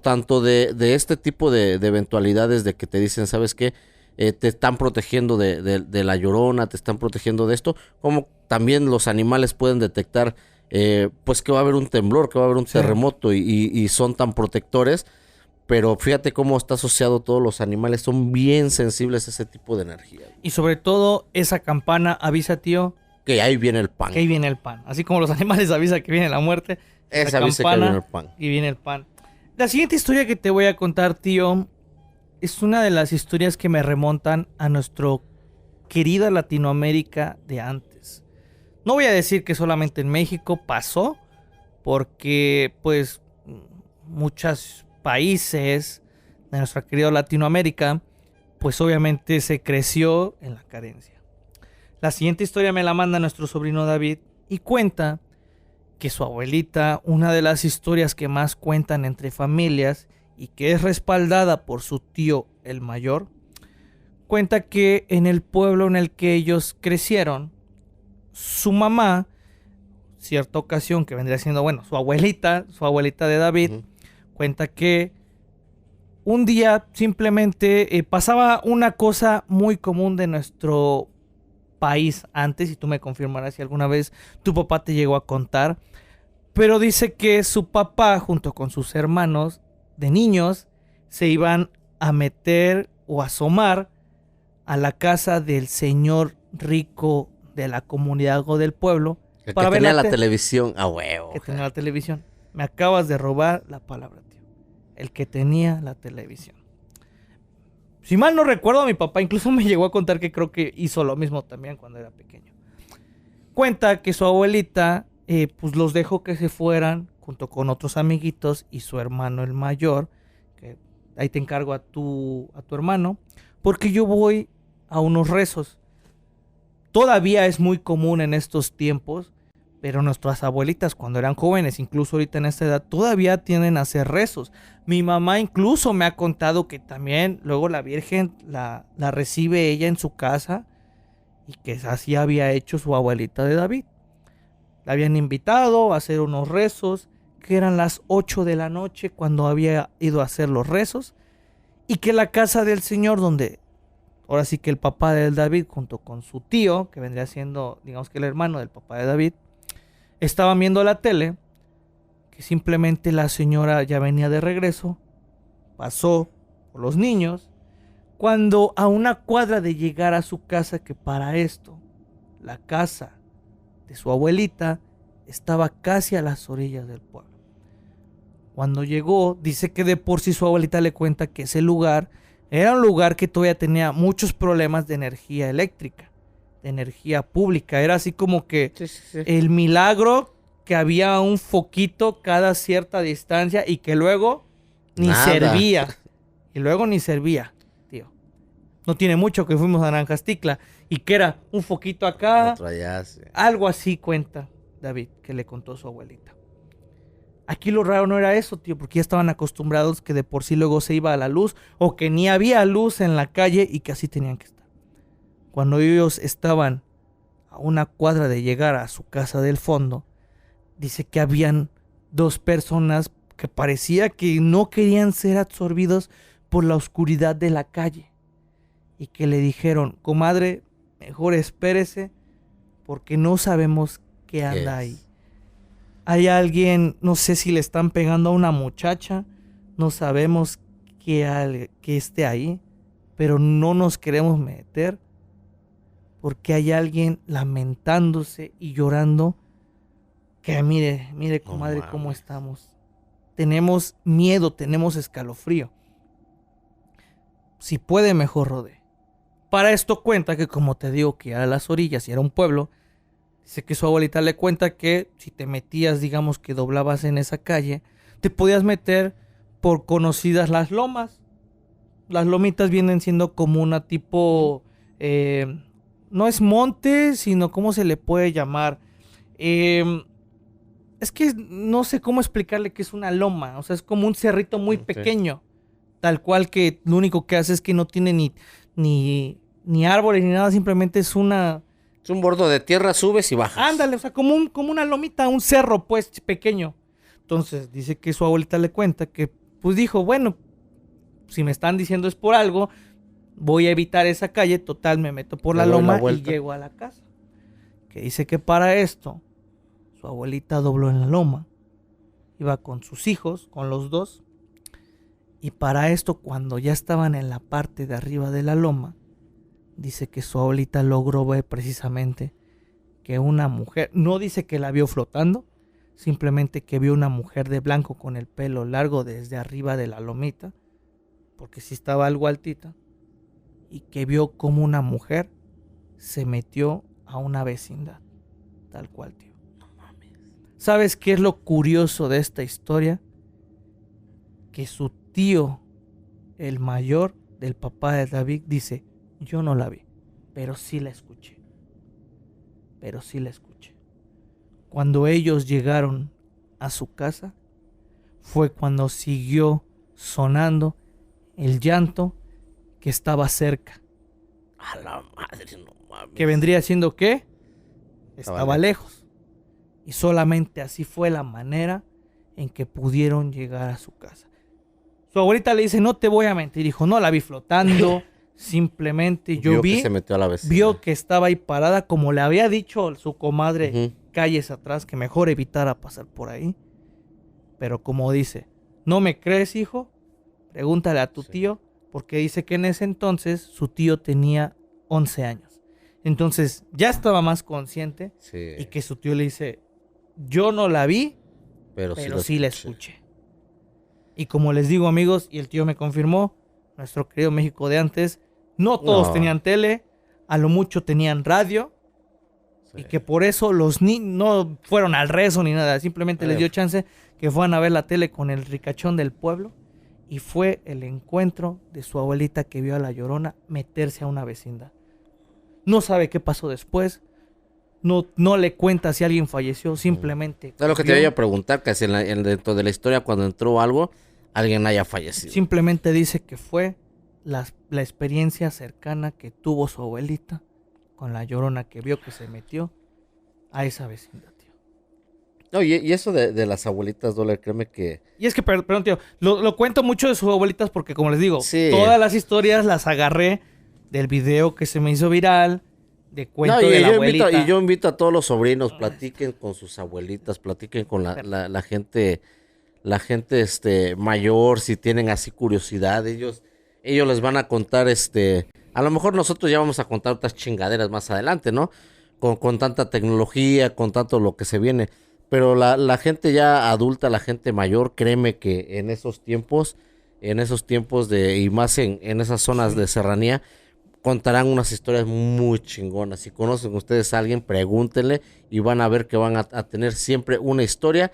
Tanto de este tipo de eventualidades de que te dicen, ¿sabes qué? Te están protegiendo de la llorona, te están protegiendo de esto, como también los animales pueden detectar, pues que va a haber un temblor, que va a haber un terremoto y son tan protectores. Pero fíjate cómo está asociado todos los animales, son bien sensibles a ese tipo de energía. Y sobre todo, esa campana avisa, tío, que ahí viene el pan. Que ahí viene el pan. Así como los animales avisan que viene la muerte, esa avisa que viene el pan. Y viene el pan. La siguiente historia que te voy a contar, tío, es una de las historias que me remontan a nuestro querida Latinoamérica de antes. No voy a decir que solamente en México pasó, porque pues muchos países de nuestra querida Latinoamérica, pues obviamente se creció en la carencia. La siguiente historia me la manda nuestro sobrino David y cuenta que su abuelita, una de las historias que más cuentan entre familias y que es respaldada por su tío el mayor, cuenta que en el pueblo en el que ellos crecieron, su mamá, cierta ocasión que vendría siendo, bueno, su abuelita de David, cuenta que un día simplemente pasaba una cosa muy común de nuestro país antes, y tú me confirmarás si alguna vez tu papá te llegó a contar, pero dice que su papá junto con sus hermanos de niños se iban a meter o asomar a la casa del señor rico de la comunidad o del pueblo. El para que ver tenía la televisión a huevo. Que tenía la televisión. Me acabas de robar la palabra, tío. El que tenía la televisión. Si mal no recuerdo, mi papá incluso me llegó a contar que creo que hizo lo mismo también cuando era pequeño. Cuenta que su abuelita pues los dejó que se fueran junto con otros amiguitos y su hermano el mayor, que ahí te encargo a tu hermano, porque yo voy a unos rezos. Todavía es muy común en estos tiempos, pero nuestras abuelitas cuando eran jóvenes, incluso ahorita en esta edad, todavía tienden a hacer rezos. Mi mamá incluso me ha contado que también luego la Virgen la recibe ella en su casa y que así había hecho su abuelita de David. La habían invitado a hacer unos rezos, que eran las 8 de la noche cuando había ido a hacer los rezos, y que la casa del Señor donde... Ahora sí que el papá de David junto con su tío, que vendría siendo, digamos que el hermano del papá de David, estaban viendo la tele, que simplemente la señora ya venía de regreso, pasó por los niños, cuando a una cuadra de llegar a su casa, que para esto, la casa de su abuelita estaba casi a las orillas del pueblo. Cuando llegó, dice que de por sí su abuelita le cuenta que ese lugar era un lugar que todavía tenía muchos problemas de energía eléctrica, de energía pública. Era así como que el milagro que había un foquito cada cierta distancia y que luego ni servía. Y luego ni servía, tío. No tiene mucho que fuimos a Naranjasticla y que era un foquito acá. Allá, sí. Algo así cuenta David, que le contó su abuelita. Aquí lo raro no era eso, tío, porque ya estaban acostumbrados que de por sí luego se iba a la luz o que ni había luz en la calle y que así tenían que estar. Cuando ellos estaban a una cuadra de llegar a su casa del fondo, dice que habían dos personas que parecía que no querían ser absorbidos por la oscuridad de la calle y que le dijeron, comadre, mejor espérese porque no sabemos qué anda ahí. Hay alguien, no sé si le están pegando a una muchacha, no sabemos que esté ahí, pero no nos queremos meter porque hay alguien lamentándose y llorando que mire, comadre, cómo estamos. tenemos miedo, tenemos escalofrío. Si puede, mejor rodee. Para esto cuenta que, como te digo, que era a las orillas y era un pueblo, dice que su abuelita le cuenta que si te metías, digamos que doblabas en esa calle, te podías meter por conocidas las lomas. Las lomitas vienen siendo como una tipo, no es monte, sino cómo se le puede llamar. Es que no sé cómo explicarle que es una loma, o sea, es como un cerrito muy pequeño, tal cual que lo único que hace es que no tiene ni árboles ni nada, simplemente es una... Es un bordo de tierra, subes y bajas. Ándale, o sea, como una lomita, un cerro, pues, pequeño. Entonces, dice que su abuelita le cuenta que, pues, dijo, bueno, si me están diciendo es por algo, voy a evitar esa calle, total, me meto por la loma y llego a la casa. Que dice que para esto, su abuelita dobló en la loma, iba con sus hijos, con los dos, y para esto, cuando ya estaban en la parte de arriba de la loma, dice que su abuelita logró ver precisamente que una mujer, no dice que la vio flotando, simplemente que vio una mujer de blanco con el pelo largo desde arriba de la lomita, porque sí estaba algo altita, y que vio como una mujer se metió a una vecindad, tal cual, tío. ¿Sabes qué es lo curioso de esta historia? Que su tío, el mayor del papá de David, dice: yo no la vi, pero sí la escuché. Cuando ellos llegaron a su casa, fue cuando siguió sonando el llanto que estaba cerca. A la madre, no mames. ¿Que vendría siendo qué? Estaba lejos. Y solamente así fue la manera en que pudieron llegar a su casa. Su abuelita le dice: no te voy a mentir, hijo, no la vi flotando. Simplemente yo vi, que se metió a la vecina. vio que estaba ahí parada, como le había dicho su comadre calles atrás, que mejor evitara pasar por ahí. Pero como dice: ¿no me crees, hijo? Pregúntale a tu tío, porque dice que en ese entonces su tío tenía 11 años. Entonces ya estaba más consciente y que su tío le dice: yo no la vi, pero sí la escuché. Y como les digo, amigos, y el tío me confirmó, nuestro querido México de antes, no todos tenían tele, a lo mucho tenían radio, y que por eso los niños no fueron al rezo ni nada, simplemente les dio chance que fueran a ver la tele con el ricachón del pueblo, y fue el encuentro de su abuelita que vio a la Llorona meterse a una vecindad. No sabe qué pasó después, no le cuenta si alguien falleció, simplemente... Es lo que te iba a preguntar, que si dentro de la historia cuando entró algo, alguien haya fallecido. Simplemente dice que fue la experiencia cercana que tuvo su abuelita con la Llorona que vio que se metió a esa vecindad, tío. No, y eso de las abuelitas, Dollar, créeme que... Y es que, perdón, tío, lo cuento mucho de sus abuelitas porque, como les digo, todas las historias las agarré del video que se me hizo viral, de cuento de la abuelita. Y yo invito a todos los sobrinos, platiquen con sus abuelitas, platiquen con la gente mayor, si tienen así curiosidad, ellos les van a contar, a lo mejor nosotros ya vamos a contar otras chingaderas más adelante, ¿no? Con tanta tecnología, con tanto lo que se viene, pero la gente ya adulta, la gente mayor, créeme que en esos tiempos y más en esas zonas de serranía, contarán unas historias muy chingonas. Si conocen ustedes a alguien, pregúntenle y van a ver que van a tener siempre una historia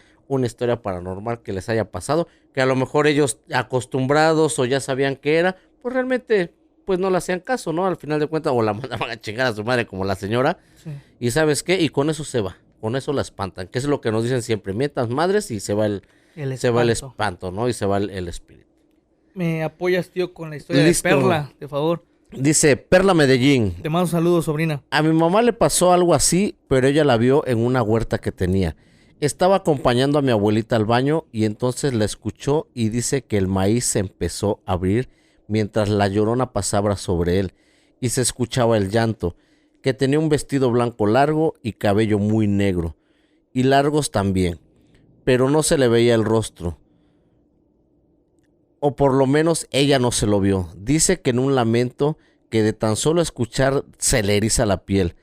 paranormal que les haya pasado, que a lo mejor ellos acostumbrados o ya sabían qué era, pues realmente pues no le hacían caso, ¿no? Al final de cuentas, o la mandaban a chingar a su madre como la señora, y ¿sabes qué? Y con eso se va, con eso la espantan, que es lo que nos dicen siempre: mientas madres y se va el espanto, ¿no? Y se va el espíritu. ¿Me apoyas, tío, con la historia de Perla, de favor? Dice Perla Medellín: te mando un saludo, sobrina. A mi mamá le pasó algo así, pero ella la vio en una huerta que tenía. Estaba acompañando a mi abuelita al baño y entonces la escuchó y dice que el maíz se empezó a abrir mientras la Llorona pasaba sobre él y se escuchaba el llanto, que tenía un vestido blanco largo y cabello muy negro, y largos también, pero no se le veía el rostro, o por lo menos ella no se lo vio. Dice que en un lamento que de tan solo escuchar se le eriza la piel,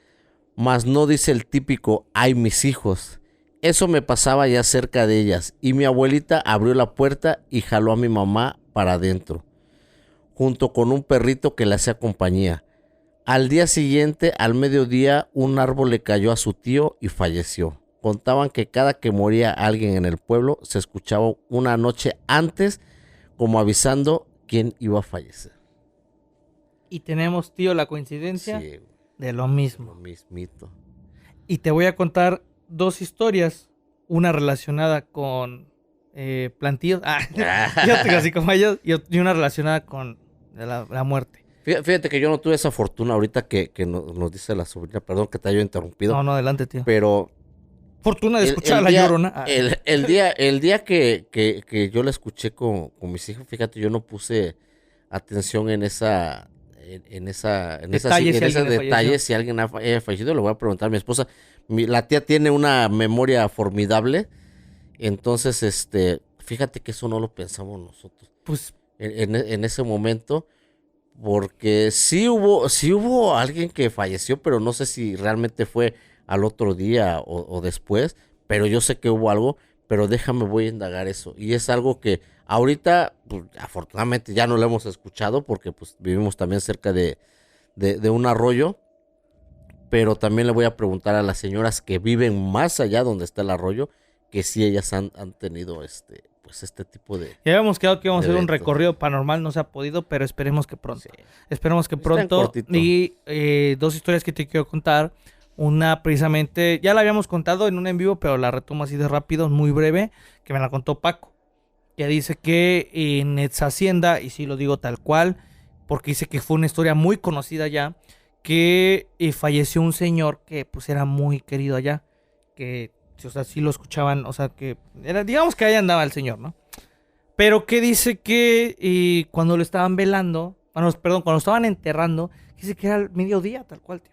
mas no dice el típico "ay mis hijos", Eso me pasaba ya cerca de ellas y mi abuelita abrió la puerta y jaló a mi mamá para adentro, junto con un perrito que le hacía compañía. Al día siguiente, al mediodía, un árbol le cayó a su tío y falleció. Contaban que cada que moría alguien en el pueblo se escuchaba una noche antes como avisando quién iba a fallecer. Y tenemos, tío, la coincidencia Sí, de lo lo mismo. mismito. Y te voy a contar 2 historias, una relacionada con plantillos, yo tengo así como ellos, y una relacionada con la muerte. Fíjate que yo no tuve esa fortuna ahorita que nos dice la sobrina, perdón que te haya interrumpido, No, adelante, tío. pero Fortuna de escuchar a la día, Llorona. el día que yo la escuché con mis hijos, fíjate, yo no puse atención en esa Detalles si alguien detalles falleció. si alguien haya fallecido. Le voy a preguntar a mi esposa. La tía tiene una memoria formidable, entonces fíjate que eso no lo pensamos nosotros Pues en ese momento, porque sí hubo alguien que falleció, pero no sé si realmente fue al otro día o después, pero yo sé que hubo algo, pero voy a indagar eso. Y es algo que ahorita, pues, afortunadamente ya no lo hemos escuchado porque pues vivimos también cerca de un arroyo, pero también le voy a preguntar a las señoras que viven más allá donde está el arroyo, que si ellas han tenido pues este tipo de ya habíamos quedado que íbamos a hacer un eventos. recorrido paranormal, no se ha podido, pero esperemos que pronto. Sí. Esperemos que Está en pronto. cortito. Y 2 historias que te quiero contar. Una precisamente, ya la habíamos contado en un en vivo, pero la retomo así de rápido, muy breve, que me la contó Paco. Que dice que en Ex Hacienda, y sí lo digo tal cual, porque dice que fue una historia muy conocida ya, que falleció un señor que pues era muy querido allá, que o sea, sí lo escuchaban, o sea, que era, digamos que ahí andaba el señor, ¿no? Pero que dice que cuando lo estaban velando, cuando lo estaban enterrando, dice que era el mediodía, tal cual, tío.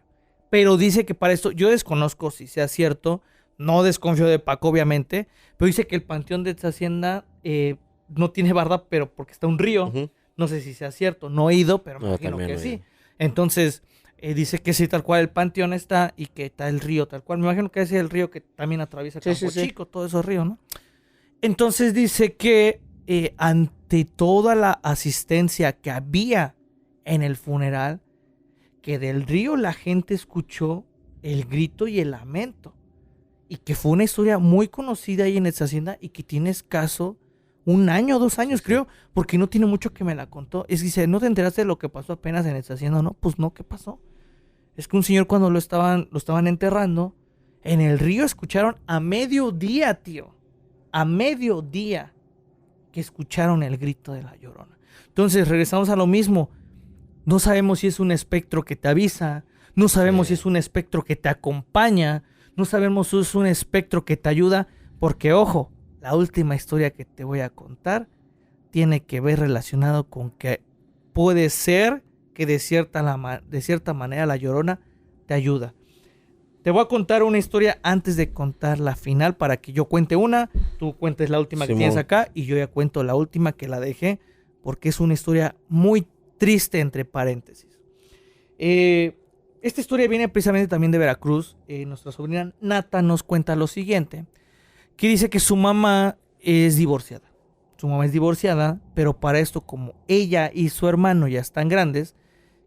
Pero dice que para esto, yo desconozco si sea cierto, no desconfío de Paco, obviamente, pero dice que el panteón de esta hacienda no tiene barda, pero porque está un río. Ujú. No sé si sea cierto, no he ido, pero me No, imagino también que no he sí. ido. Entonces, dice que sí, tal cual el panteón está y que está el río, tal cual. Me imagino que ese es el río que también atraviesa Sí, Campo sí, sí. Chico, todo esos ríos, ¿no? Entonces dice que ante toda la asistencia que había en el funeral, que del río la gente escuchó el grito y el lamento. Y que fue una historia muy conocida ahí en esa hacienda y que tiene escaso 1 año, 2 años, Sí, sí. creo, porque no tiene mucho que me la contó. Es que dice, ¿no te enteraste de lo que pasó apenas en esa hacienda? No, pues no, ¿qué pasó? Es que un señor cuando lo estaban enterrando, en el río escucharon a mediodía, tío. A mediodía que escucharon el grito de la Llorona. Entonces regresamos a lo mismo. No sabemos si es un espectro que te avisa, no sabemos Sí. si es un espectro que te acompaña, no sabemos si es un espectro que te ayuda, porque ojo, la última historia que te voy a contar tiene que ver relacionado con que puede ser que de cierta manera la Llorona te ayuda. Te voy a contar una historia antes de contar la final para que yo cuente una, tú cuentes la última que Simón. tienes acá y yo ya cuento la última que la dejé porque es una historia muy triste entre paréntesis. Esta historia viene precisamente también de Veracruz. Nuestra sobrina Nata nos cuenta lo siguiente, que dice que su mamá es divorciada. Su mamá es divorciada, pero para esto como ella y su hermano ya están grandes,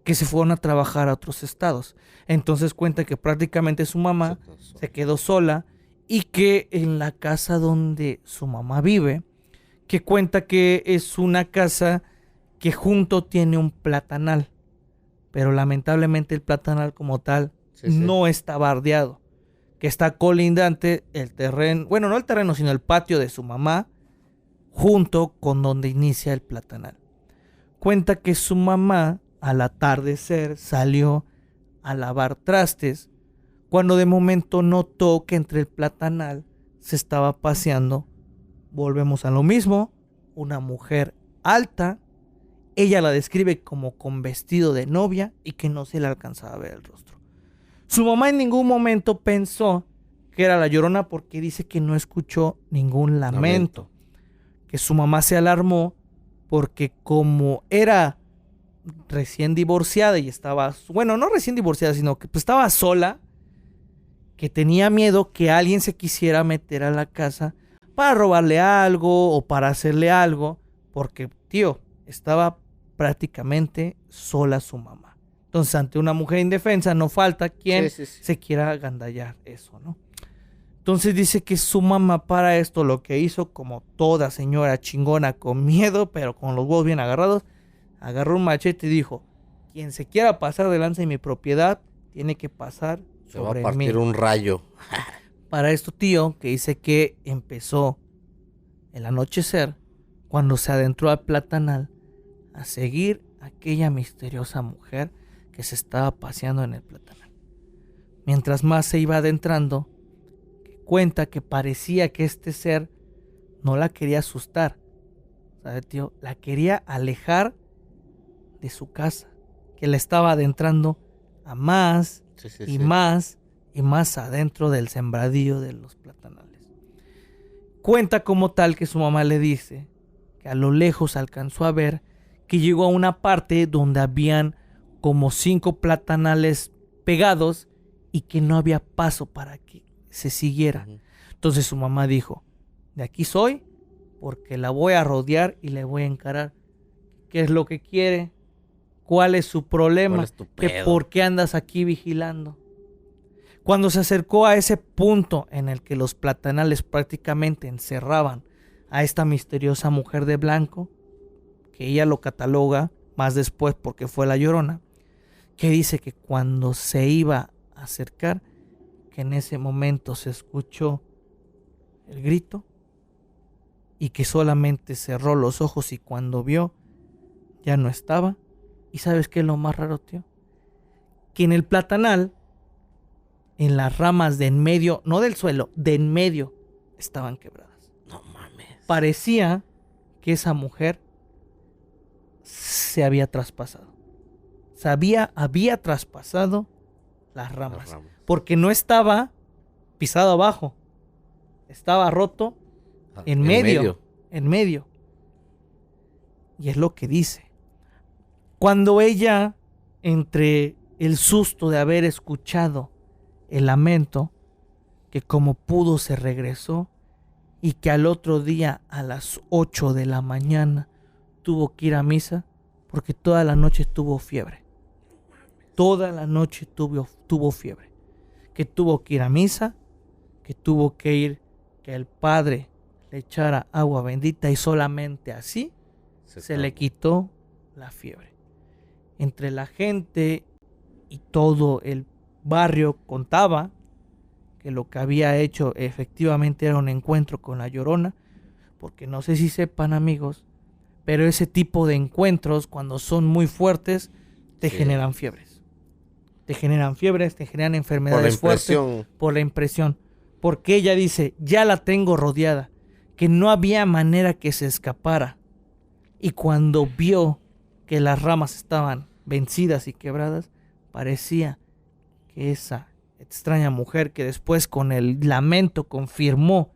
que se fueron a trabajar a otros estados. Entonces cuenta que prácticamente su mamá se quedó sola y que en la casa donde su mamá vive, que cuenta que es una casa que junto tiene un platanal, pero lamentablemente el platanal como tal Sí, sí. no está bardeado, que está colindante el terreno, bueno, no el terreno, sino el patio de su mamá, junto con donde inicia el platanal. Cuenta que su mamá al atardecer salió a lavar trastes cuando de momento notó que entre el platanal se estaba paseando, volvemos a lo mismo, una mujer alta. Ella la describe como con vestido de novia y que no se le alcanzaba a ver el rostro. Su mamá en ningún momento pensó que era la Llorona porque dice que no escuchó ningún lamento. Que su mamá se alarmó porque como era recién divorciada y estaba, bueno, no recién divorciada, sino que pues estaba sola, que tenía miedo que alguien se quisiera meter a la casa para robarle algo o para hacerle algo, porque, tío, estaba prácticamente sola su mamá. Entonces, ante una mujer indefensa, no falta quien se quiera agandallar eso, ¿no? Entonces dice que su mamá para esto lo que hizo, como toda señora chingona con miedo, pero con los huevos bien agarrados, agarró un machete y dijo, quien se quiera pasar de lanza en mi propiedad, tiene que pasar se va a sobre partir mí. un rayo. Para esto, tío, que dice que empezó el anochecer, cuando se adentró al platanal, a seguir a aquella misteriosa mujer que se estaba paseando en el platanal. Mientras más se iba adentrando, cuenta que parecía que este ser no la quería asustar, ¿sabes, tío? La quería alejar de su casa, que la estaba adentrando a más más y más adentro del sembradío de los platanales. Cuenta como tal que su mamá le dice que a lo lejos alcanzó a ver que llegó a una parte donde habían como 5 platanales pegados y que no había paso para que se siguiera. Entonces su mamá dijo, de aquí soy porque la voy a rodear y le voy a encarar. ¿Qué es lo que quiere? ¿Cuál es su problema? ¿Cuál es tu pedo? ¿Que por qué andas aquí vigilando? Cuando se acercó a ese punto en el que los platanales prácticamente encerraban a esta misteriosa mujer de blanco, que ella lo cataloga más después porque fue la Llorona, que dice que cuando se iba a acercar, que en ese momento se escuchó el grito y que solamente cerró los ojos y cuando vio ya no estaba. ¿Y sabes qué es lo más raro, tío? Que en el platanal, en las ramas de en medio, no del suelo, de en medio, estaban quebradas. No mames. Parecía que esa mujer se había traspasado. Había traspasado las ramas. Porque no estaba pisado abajo. Estaba roto en medio. En medio. Y es lo que dice. Cuando ella, entre el susto de haber escuchado el lamento, que como pudo se regresó y que al otro día a las 8 de la mañana tuvo que ir a misa porque toda la noche tuvo fiebre. Toda la noche tuvo fiebre. Que tuvo que ir a misa, que tuvo que ir, que el padre le echara agua bendita y solamente así se le quitó la fiebre. Entre la gente y todo el barrio contaba que lo que había hecho efectivamente era un encuentro con la Llorona, porque no sé si sepan, amigos, pero ese tipo de encuentros, cuando son muy fuertes, te generan fiebres. Te generan fiebres, te generan enfermedades fuertes por la impresión. Porque ella dice, ya la tengo rodeada, que no había manera que se escapara. Y cuando vio que las ramas estaban vencidas y quebradas, parecía que esa extraña mujer que después con el lamento confirmó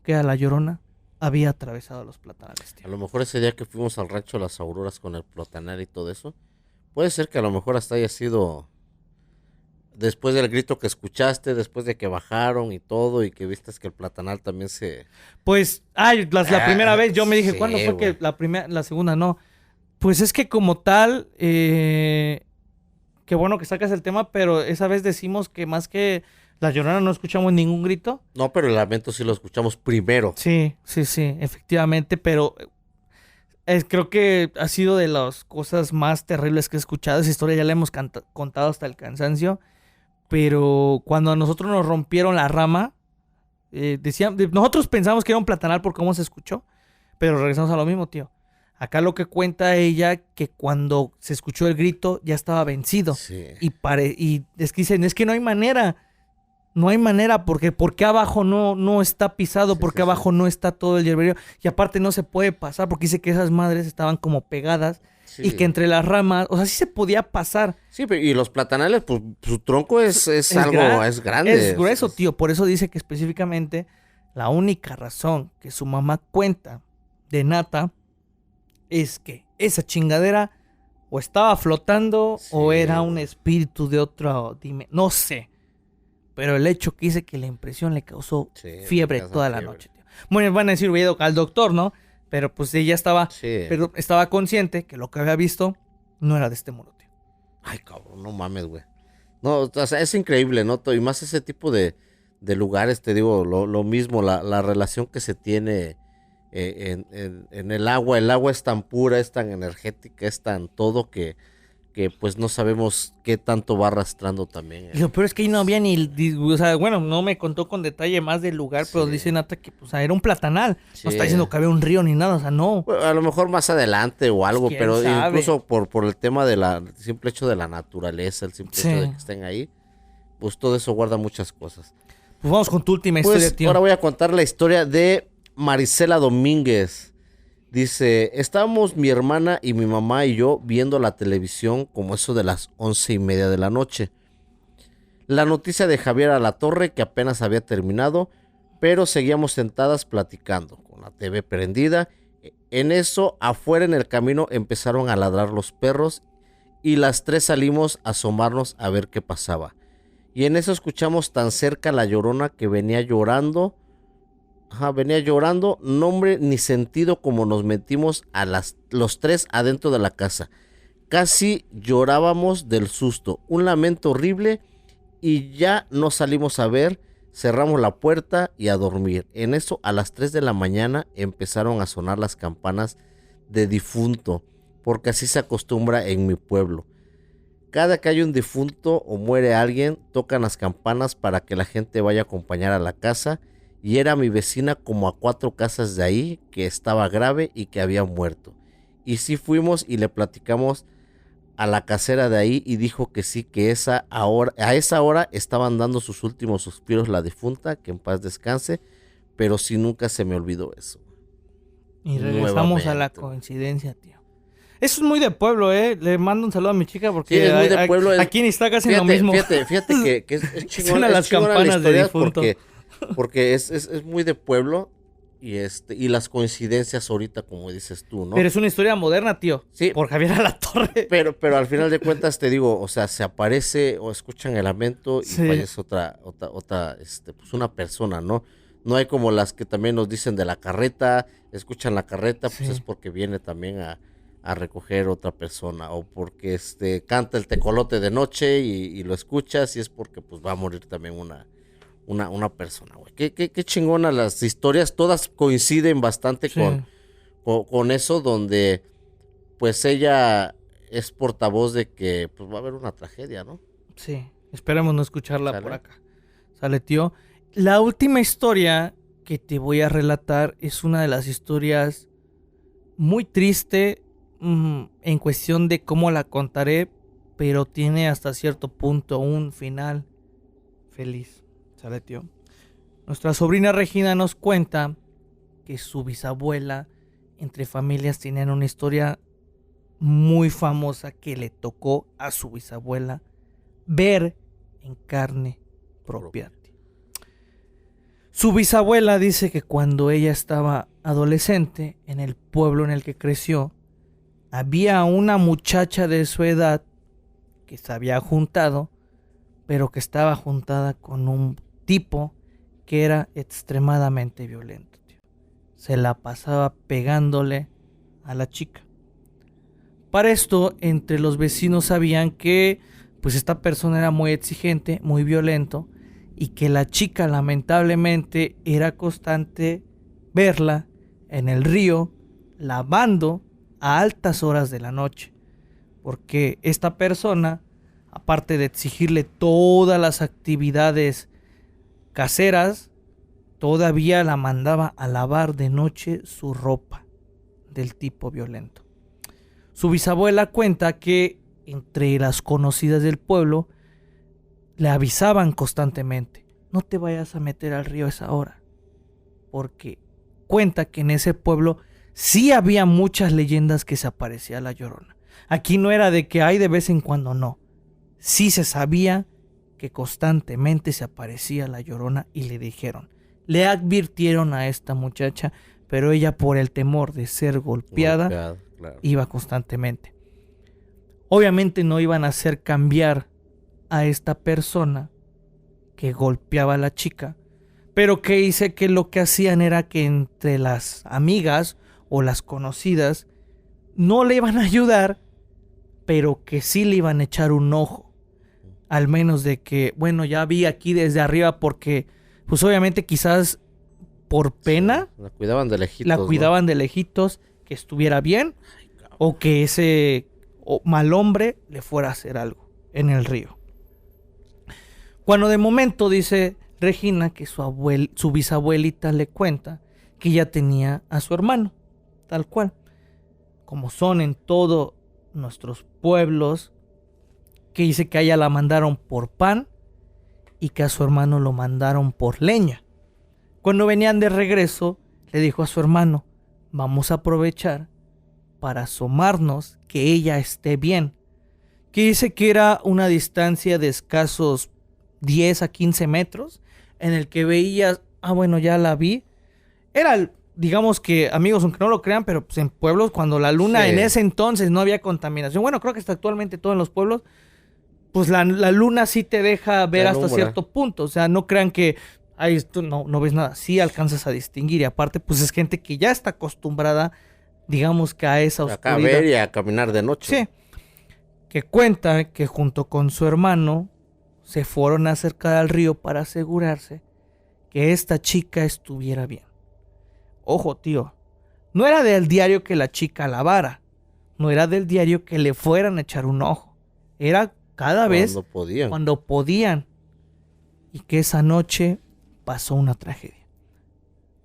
que era la Llorona, había atravesado los platanales, tío. A lo mejor ese día que fuimos al rancho Las Auroras con el platanal y todo eso, puede ser que a lo mejor hasta haya sido después del grito que escuchaste, después de que bajaron y todo, y que viste que el platanal también se... Pues, la primera vez yo me dije, ¿cuándo fue que la segunda no? Pues es que como tal, qué bueno que sacas el tema, pero esa vez decimos que más que la Llorona no escuchamos ningún grito. No, pero el lamento sí lo escuchamos primero. Sí, efectivamente, pero creo que ha sido de las cosas más terribles que he escuchado. Esa historia ya la hemos contado hasta el cansancio, pero cuando a nosotros nos rompieron la rama, nosotros pensamos que era un platanal por cómo se escuchó, pero regresamos a lo mismo, tío. Acá lo que cuenta ella, que cuando se escuchó el grito ya estaba vencido. Sí. Y es que dicen, es que no hay manera. No hay manera, porque abajo no está pisado, porque abajo no está todo el hierberío. Y aparte no se puede pasar, porque dice que esas madres estaban como pegadas. Y que entre las ramas, o sea, sí se podía pasar. Sí, pero y los platanales, pues su tronco es grande. Es grueso, tío. Por eso dice que específicamente la única razón que su mamá cuenta de Nata es que esa chingadera o estaba flotando o era un espíritu de otro dimensión. No sé. pero el hecho que dice que la impresión le causó Sí, fiebre causa toda la fiebre. noche, tío. Bueno, van a decir, hubiera ido al doctor, ¿no? Pero pues ella estaba, Sí. pero estaba consciente que lo que había visto no era de este mundo, tío. Ay, cabrón, no mames, güey. No, o sea, es increíble, ¿no? Y más ese tipo de lugares, te digo, lo mismo, la relación que se tiene en el agua es tan pura, es tan energética, es tan todo que pues no sabemos qué tanto va arrastrando también. Y lo peor es que ahí no había o sea, bueno, no me contó con detalle más del lugar, pero Sí. dice Nata que, pues, era un platanal. Sí. No está diciendo que había un río ni nada, o sea, no. Bueno, a lo mejor más adelante o algo, ¿Quién pero sabe? incluso por el tema de el simple hecho de la naturaleza, el simple Sí. hecho de que estén ahí, pues todo eso guarda muchas cosas. Pues vamos con tu última Pues historia, tío. ahora voy a contar la historia de Marisela Domínguez. Dice, estábamos mi hermana y mi mamá y yo viendo la televisión como eso de las 11:30 de la noche. La noticia de Javier Alatorre que apenas había terminado, pero seguíamos sentadas platicando, con la TV prendida. En eso, afuera en el camino empezaron a ladrar los perros y las tres salimos a asomarnos a ver qué pasaba. Y en eso escuchamos tan cerca la Llorona que venía llorando. Venía llorando, nombre ni sentido como nos metimos los tres adentro de la casa. Casi llorábamos del susto, un lamento horrible y ya no salimos a ver, cerramos la puerta y a dormir. En eso a las 3 de la mañana empezaron a sonar las campanas de difunto, porque así se acostumbra en mi pueblo. Cada que hay un difunto o muere alguien, tocan las campanas para que la gente vaya a acompañar a la casa. Y era mi vecina como a 4 casas de ahí que estaba grave y que había muerto. Y sí fuimos y le platicamos a la casera de ahí y dijo que sí, que a esa hora estaban dando sus últimos suspiros la difunta, que en paz descanse, pero sí nunca se me olvidó eso. Y regresamos a la Nuevamente. coincidencia, tío. Eso es muy de pueblo, ¿eh? Le mando un saludo a mi chica porque Sí, es muy de pueblo. aquí ni está casi lo mismo. Fíjate que es chingona, Suenan las chingona la campanas de historia difunto. porque es muy de pueblo y las coincidencias ahorita, como dices tú, ¿no? Pero es una historia moderna, tío. Sí. Por Javier Alatorre. Pero al final de cuentas te digo, o sea, se aparece o escuchan el lamento y Sí. fallece otra, pues una persona, ¿no? No hay como las que también nos dicen de la carreta, escuchan la carreta, pues Sí. es porque viene también a recoger otra persona, o porque canta el tecolote de noche y lo escuchas y es porque pues va a morir también una persona, güey. Qué chingona las historias, todas coinciden bastante Sí. con eso, donde pues ella es portavoz de que pues va a haber una tragedia, ¿no? Sí. Esperemos no escucharla ¿Sale? por acá. Sale, tío. La última historia que te voy a relatar es una de las historias muy triste en cuestión de cómo la contaré, pero tiene hasta cierto punto un final feliz. ¿Sale, tío? Nuestra sobrina Regina nos cuenta que su bisabuela, entre familias, tienen una historia muy famosa que le tocó a su bisabuela ver en carne propia. Su bisabuela dice que cuando ella estaba adolescente, en el pueblo en el que creció, había una muchacha de su edad que se había juntado, pero que estaba juntada con un tipo que era extremadamente violento, tío. Se la pasaba pegándole a la chica. Para esto, entre los vecinos sabían que pues esta persona era muy exigente, muy violento, y que la chica lamentablemente era constante verla en el río lavando a altas horas de la noche, porque esta persona, aparte de exigirle todas las actividades caseras, todavía la mandaba a lavar de noche su ropa del tipo violento. Su bisabuela cuenta que entre las conocidas del pueblo le avisaban constantemente: no te vayas a meter al río a esa hora, porque cuenta que en ese pueblo sí había muchas leyendas que se aparecía la Llorona. Aquí no era de que hay de vez en cuando, no. Sí se sabía que constantemente se aparecía la Llorona y le dijeron, le advirtieron a esta muchacha, pero ella por el temor de ser golpeada Claro. iba constantemente. Obviamente no iban a hacer cambiar a esta persona que golpeaba a la chica, pero que dice que lo que hacían era que entre las amigas o las conocidas no le iban a ayudar, pero que sí le iban a echar un ojo. Al menos de que, bueno, ya vi aquí desde arriba porque, pues obviamente quizás por pena, sí, la cuidaban de lejitos. la cuidaban de lejitos, que estuviera bien, o que ese mal hombre le fuera a hacer algo en el río. Cuando de momento dice Regina que su bisabuelita le cuenta que ya tenía a su hermano, tal cual. Como son en todos nuestros pueblos, que dice que a ella la mandaron por pan y que a su hermano lo mandaron por leña. Cuando venían de regreso, le dijo a su hermano, vamos a aprovechar para asomarnos que ella esté bien. Que dice que era una distancia de escasos 10 a 15 metros, en el que veías, bueno, ya la vi. Era, digamos que, amigos, aunque no lo crean, pero pues en pueblos, cuando la luna Sí. en ese entonces no había contaminación, bueno, creo que está actualmente todo en los pueblos, pues la luna sí te deja ver Te hasta alumbra. cierto punto. O sea, no crean que ahí tú no ves nada. Sí alcanzas a distinguir. Y aparte, pues es gente que ya está acostumbrada, digamos que a esa Acá a oscuridad. ver y a caminar de noche. Sí. Que cuenta que junto con su hermano se fueron a acercar al río para asegurarse que esta chica estuviera bien. Ojo, tío. No era del diario que la chica lavara. No era del diario que le fueran a echar un ojo. Era cada vez Cuando podían. cuando podían. Y que esa noche pasó una tragedia.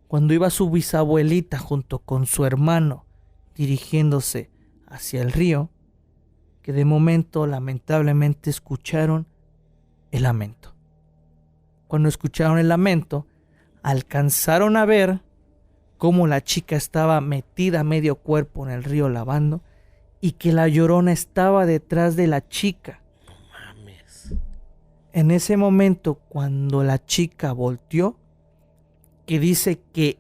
Cuando iba su bisabuelita junto con su hermano dirigiéndose hacia el río, que de momento lamentablemente escucharon el lamento. Cuando escucharon el lamento, alcanzaron a ver cómo la chica estaba metida medio cuerpo en el río lavando y que la Llorona estaba detrás de la chica. Mames. En ese momento, cuando la chica volteó, que dice que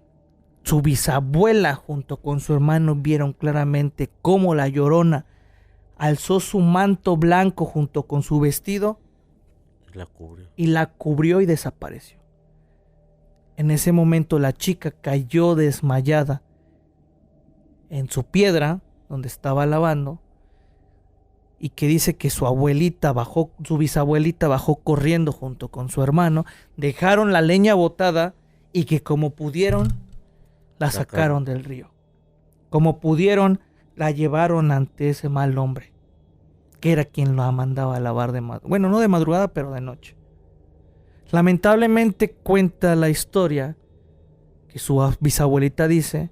su bisabuela junto con su hermano vieron claramente cómo la Llorona alzó su manto blanco junto con su vestido La cubrió. y la cubrió y desapareció. En ese momento la chica cayó desmayada en su piedra donde estaba lavando, y que dice que su bisabuelita bajó corriendo junto con su hermano, dejaron la leña botada y que como pudieron la sacaron del río. Como pudieron la llevaron ante ese mal hombre, que era quien la mandaba a lavar de madrugada. Bueno, no de madrugada, pero de noche. Lamentablemente cuenta la historia que su bisabuelita dice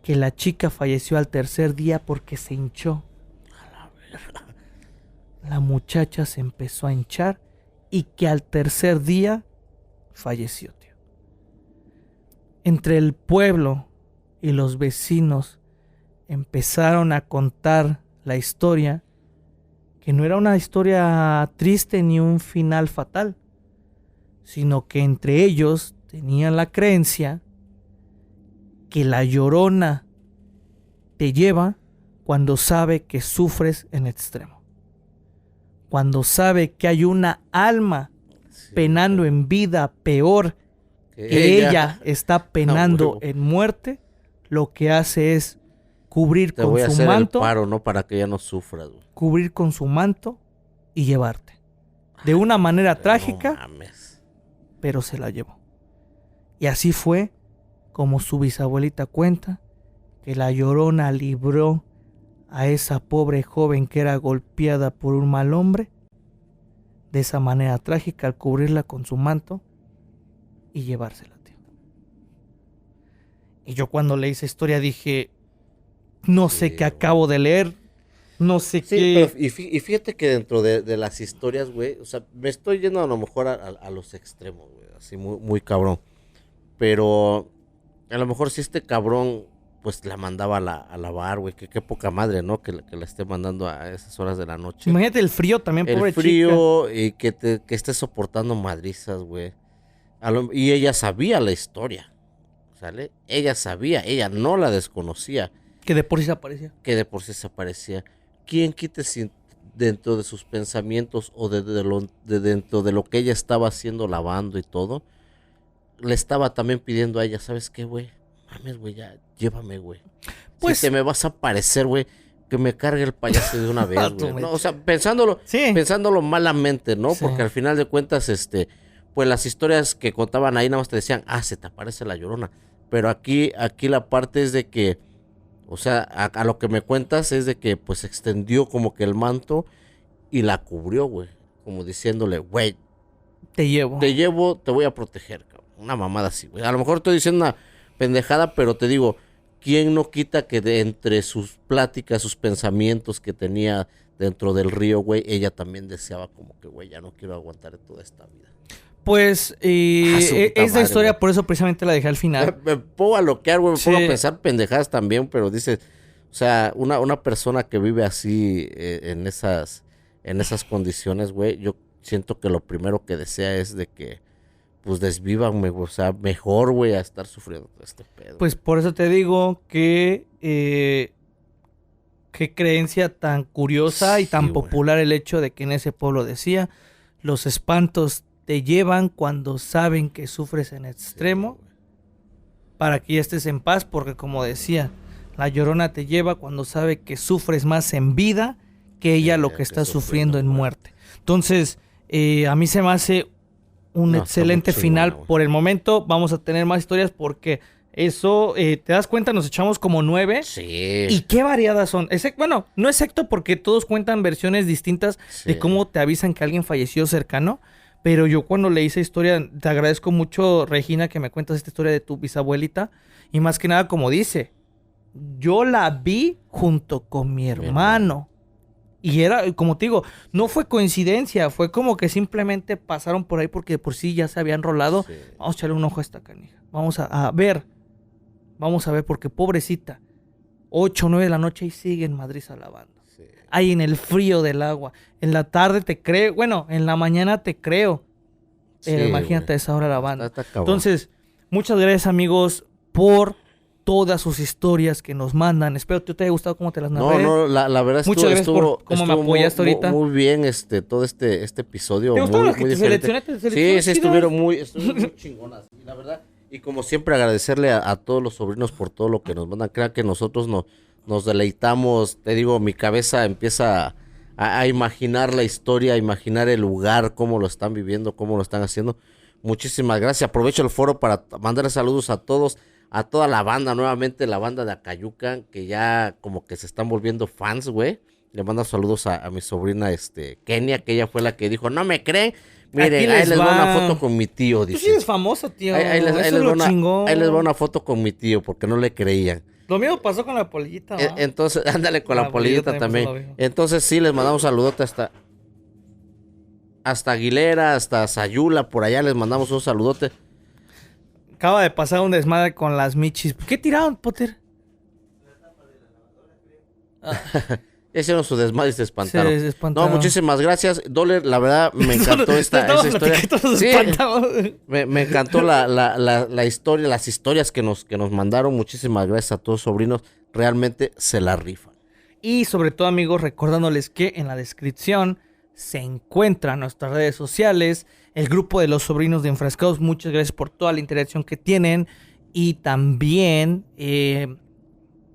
que la chica falleció al tercer día porque se hinchó. La muchacha se empezó a hinchar y que al tercer día falleció, tío. Entre el pueblo y los vecinos empezaron a contar la historia, que no era una historia triste ni un final fatal, sino que entre ellos tenían la creencia que la Llorona te lleva cuando sabe que sufres en extremo. Cuando sabe que hay una alma Sí, penando en vida peor que ella está penando huevo. en muerte, lo que hace es cubrir Te con voy a su hacer manto, el paro, ¿no? Para que ya no sufras, güey. cubrir con su manto y llevarte. De una manera trágica, No mames. pero se la llevó. Y así fue como su bisabuelita cuenta que la Llorona libró a esa pobre joven que era golpeada por un mal hombre de esa manera trágica, al cubrirla con su manto y llevársela, tío. Y yo cuando leí esa historia dije, no sé Sí, qué acabo de leer, no sé Sí, qué... pero y fíjate que dentro de las historias, güey, o sea, me estoy yendo a lo mejor a los extremos, güey, así muy, muy cabrón. Pero a lo mejor si este cabrón, pues la mandaba a lavar, güey, que qué poca madre, ¿no? Que la esté mandando a esas horas de la noche. Imagínate el frío también, pobre El frío y que esté soportando madrizas, güey. Y ella sabía la historia, ¿sale? Ella sabía, ella no la desconocía, chica, que de por sí se aparecía. que de por sí se aparecía. ¿Quién quite si dentro de sus pensamientos o dentro de lo que ella estaba haciendo, lavando y todo, le estaba también pidiendo a ella, ¿sabes qué, güey? Mames, güey, ya, llévame, güey. Pues- Si te me vas a aparecer, güey, que me cargue el payaso de una vez, güey. No, o sea, pensándolo malamente, ¿no? Sí. Porque al final de cuentas, pues las historias que contaban ahí nada más te decían, se te aparece la Llorona. Pero aquí la parte es de que, o sea, a lo que me cuentas es de que pues extendió como que el manto y la cubrió, güey. Como diciéndole, güey, Te llevo. te voy a proteger, cabrón. Una mamada así, güey. A lo mejor estoy diciendo una pendejada, pero te digo, ¿quién no quita que de entre sus pláticas, sus pensamientos que tenía dentro del río, güey, ella también deseaba como que, güey, ya no quiero aguantar toda esta vida? Pues Su puta esta madre, historia, güey. por eso precisamente la dejé al final. Me pongo a loquear, güey, me Sí. pongo a pensar pendejadas también, pero dices, o sea, una persona que vive así en esas condiciones, güey, yo siento que lo primero que desea es de que, pues, desvívanme, güey, o sea, mejor, güey, a estar sufriendo todo este pedo. Pues por eso te digo que qué creencia tan curiosa y Sí, tan güey. popular el hecho de que en ese pueblo decía, los espantos te llevan cuando saben que sufres en extremo para que ya estés en paz, porque como decía, la Llorona te lleva cuando sabe que sufres más en vida que ella lo que que está sufriendo sufriendo en en muerte. Entonces, a mí se me hace un No, está excelente muy final. chingona, güey. Por el momento vamos a tener más historias porque eso, te das cuenta, nos echamos como 9. Sí. ¿Y qué variadas son? Bueno, no exacto porque todos cuentan versiones distintas de Sí. cómo te avisan que alguien falleció cercano. Pero yo cuando leí esa historia, te agradezco mucho, Regina, que me cuentas esta historia de tu bisabuelita. Y más que nada, como dice, yo la vi junto con mi hermano. Y era, como te digo, no fue coincidencia, fue como que simplemente pasaron por ahí porque de por sí ya se habían rolado. Sí. Vamos a echarle un ojo a esta canija. Vamos a ver. Vamos a ver, porque pobrecita, 8 o 9 de la noche y sigue en Madrid alabando. Sí. Ahí en el frío del agua. En la tarde te creo, bueno, en la mañana te creo. Pero Sí, imagínate güey. a esa hora alabando. Está cabrón. Entonces, muchas gracias, amigos, por todas sus historias que nos mandan. Espero que te haya gustado cómo te las narré. No, la verdad Muchas gracias por cómo me apoyaste muy, ahorita. muy bien todo este episodio. ¿Te gustaron muy, las que muy te diferente. seleccioné? ¿Te Sí, seleccioné chidas? estuvieron muy chingonas. Y la verdad, y como siempre agradecerle a todos los sobrinos por todo lo que nos mandan. Crean que nosotros nos deleitamos. Te digo, mi cabeza empieza a imaginar la historia, a imaginar el lugar, cómo lo están viviendo, cómo lo están haciendo. Muchísimas gracias. Aprovecho el foro para mandar saludos a todos, a toda la banda, nuevamente la banda de Acayucan, que ya como que se están volviendo fans, güey. Le mando saludos a mi sobrina Kenia, que ella fue la que dijo, no me creen. Miren, Aquí ahí les les va va. una foto con mi tío, Tú sí dice. eres famoso, tío. Ahí les Eso es lo chingón. ahí les va una foto con mi tío, porque no le creían. Lo mismo pasó con la polillita, ¿va? Entonces, ándale con la polillita polillita también también. pasó lo mismo. Entonces sí, les mandamos un saludote hasta Aguilera, hasta Sayula, por allá les mandamos un saludote. Acaba de pasar un desmadre con las michis. ¿Qué tiraron, Potter? Hicieron su desmadre y se espantaron. Se espantaron. No, muchísimas gracias. Doller, la verdad, me encantó esa historia. Sí, me encantó la historia, las historias que nos mandaron. Muchísimas gracias a todos, sobrinos. Realmente se la rifan. Y sobre todo, amigos, recordándoles que en la descripción se encuentran nuestras redes sociales, el grupo de los sobrinos de Enfrascados. Muchas gracias por toda la interacción que tienen. Y también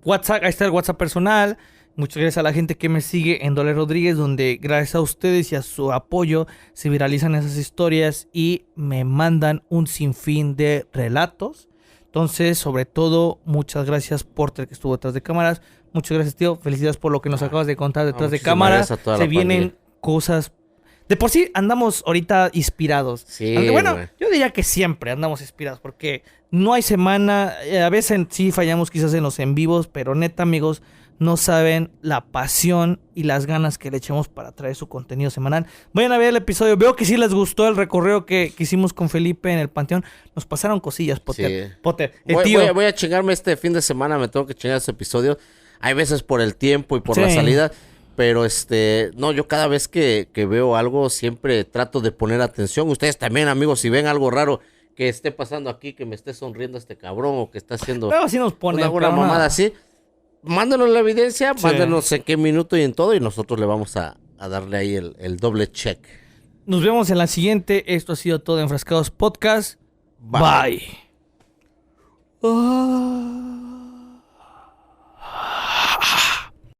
WhatsApp, ahí está el WhatsApp personal. Muchas gracias a la gente que me sigue en Doler Rodríguez, donde gracias a ustedes y a su apoyo se viralizan esas historias y me mandan un sinfín de relatos. Entonces, sobre todo, muchas gracias Porter, que estuvo detrás de cámaras. Muchas gracias, tío. Felicidades por lo que nos acabas de contar detrás de muchísimas cámaras. gracias a toda Se la vienen pandilla. cosas. De por sí andamos ahorita inspirados. Sí, Aunque, bueno, güey. yo diría que siempre andamos inspirados porque no hay semana. A veces sí fallamos quizás en los en vivos, pero neta, amigos, no saben la pasión y las ganas que le echamos para traer su contenido semanal. Vayan a ver el episodio. Veo que sí les gustó el recorrido que hicimos con Felipe en el Panteón. Nos pasaron cosillas, Potter. Sí. Potter, tío. Voy a chingarme este fin de semana, me tengo que chingar este episodio. Hay veces por el tiempo y por Sí. la salida, pero no, yo cada vez que veo algo siempre trato de poner atención. Ustedes también, amigos, si ven algo raro que esté pasando aquí, que me esté sonriendo este cabrón o que está haciendo Luego sí nos ponen. una pero mamada nada. así, mándenos la evidencia, Sí. mándenos en qué minuto y en todo y nosotros le vamos a a darle ahí el doble check. Nos vemos en la siguiente. Esto ha sido todo Enfrascados Podcast. Bye. Ah.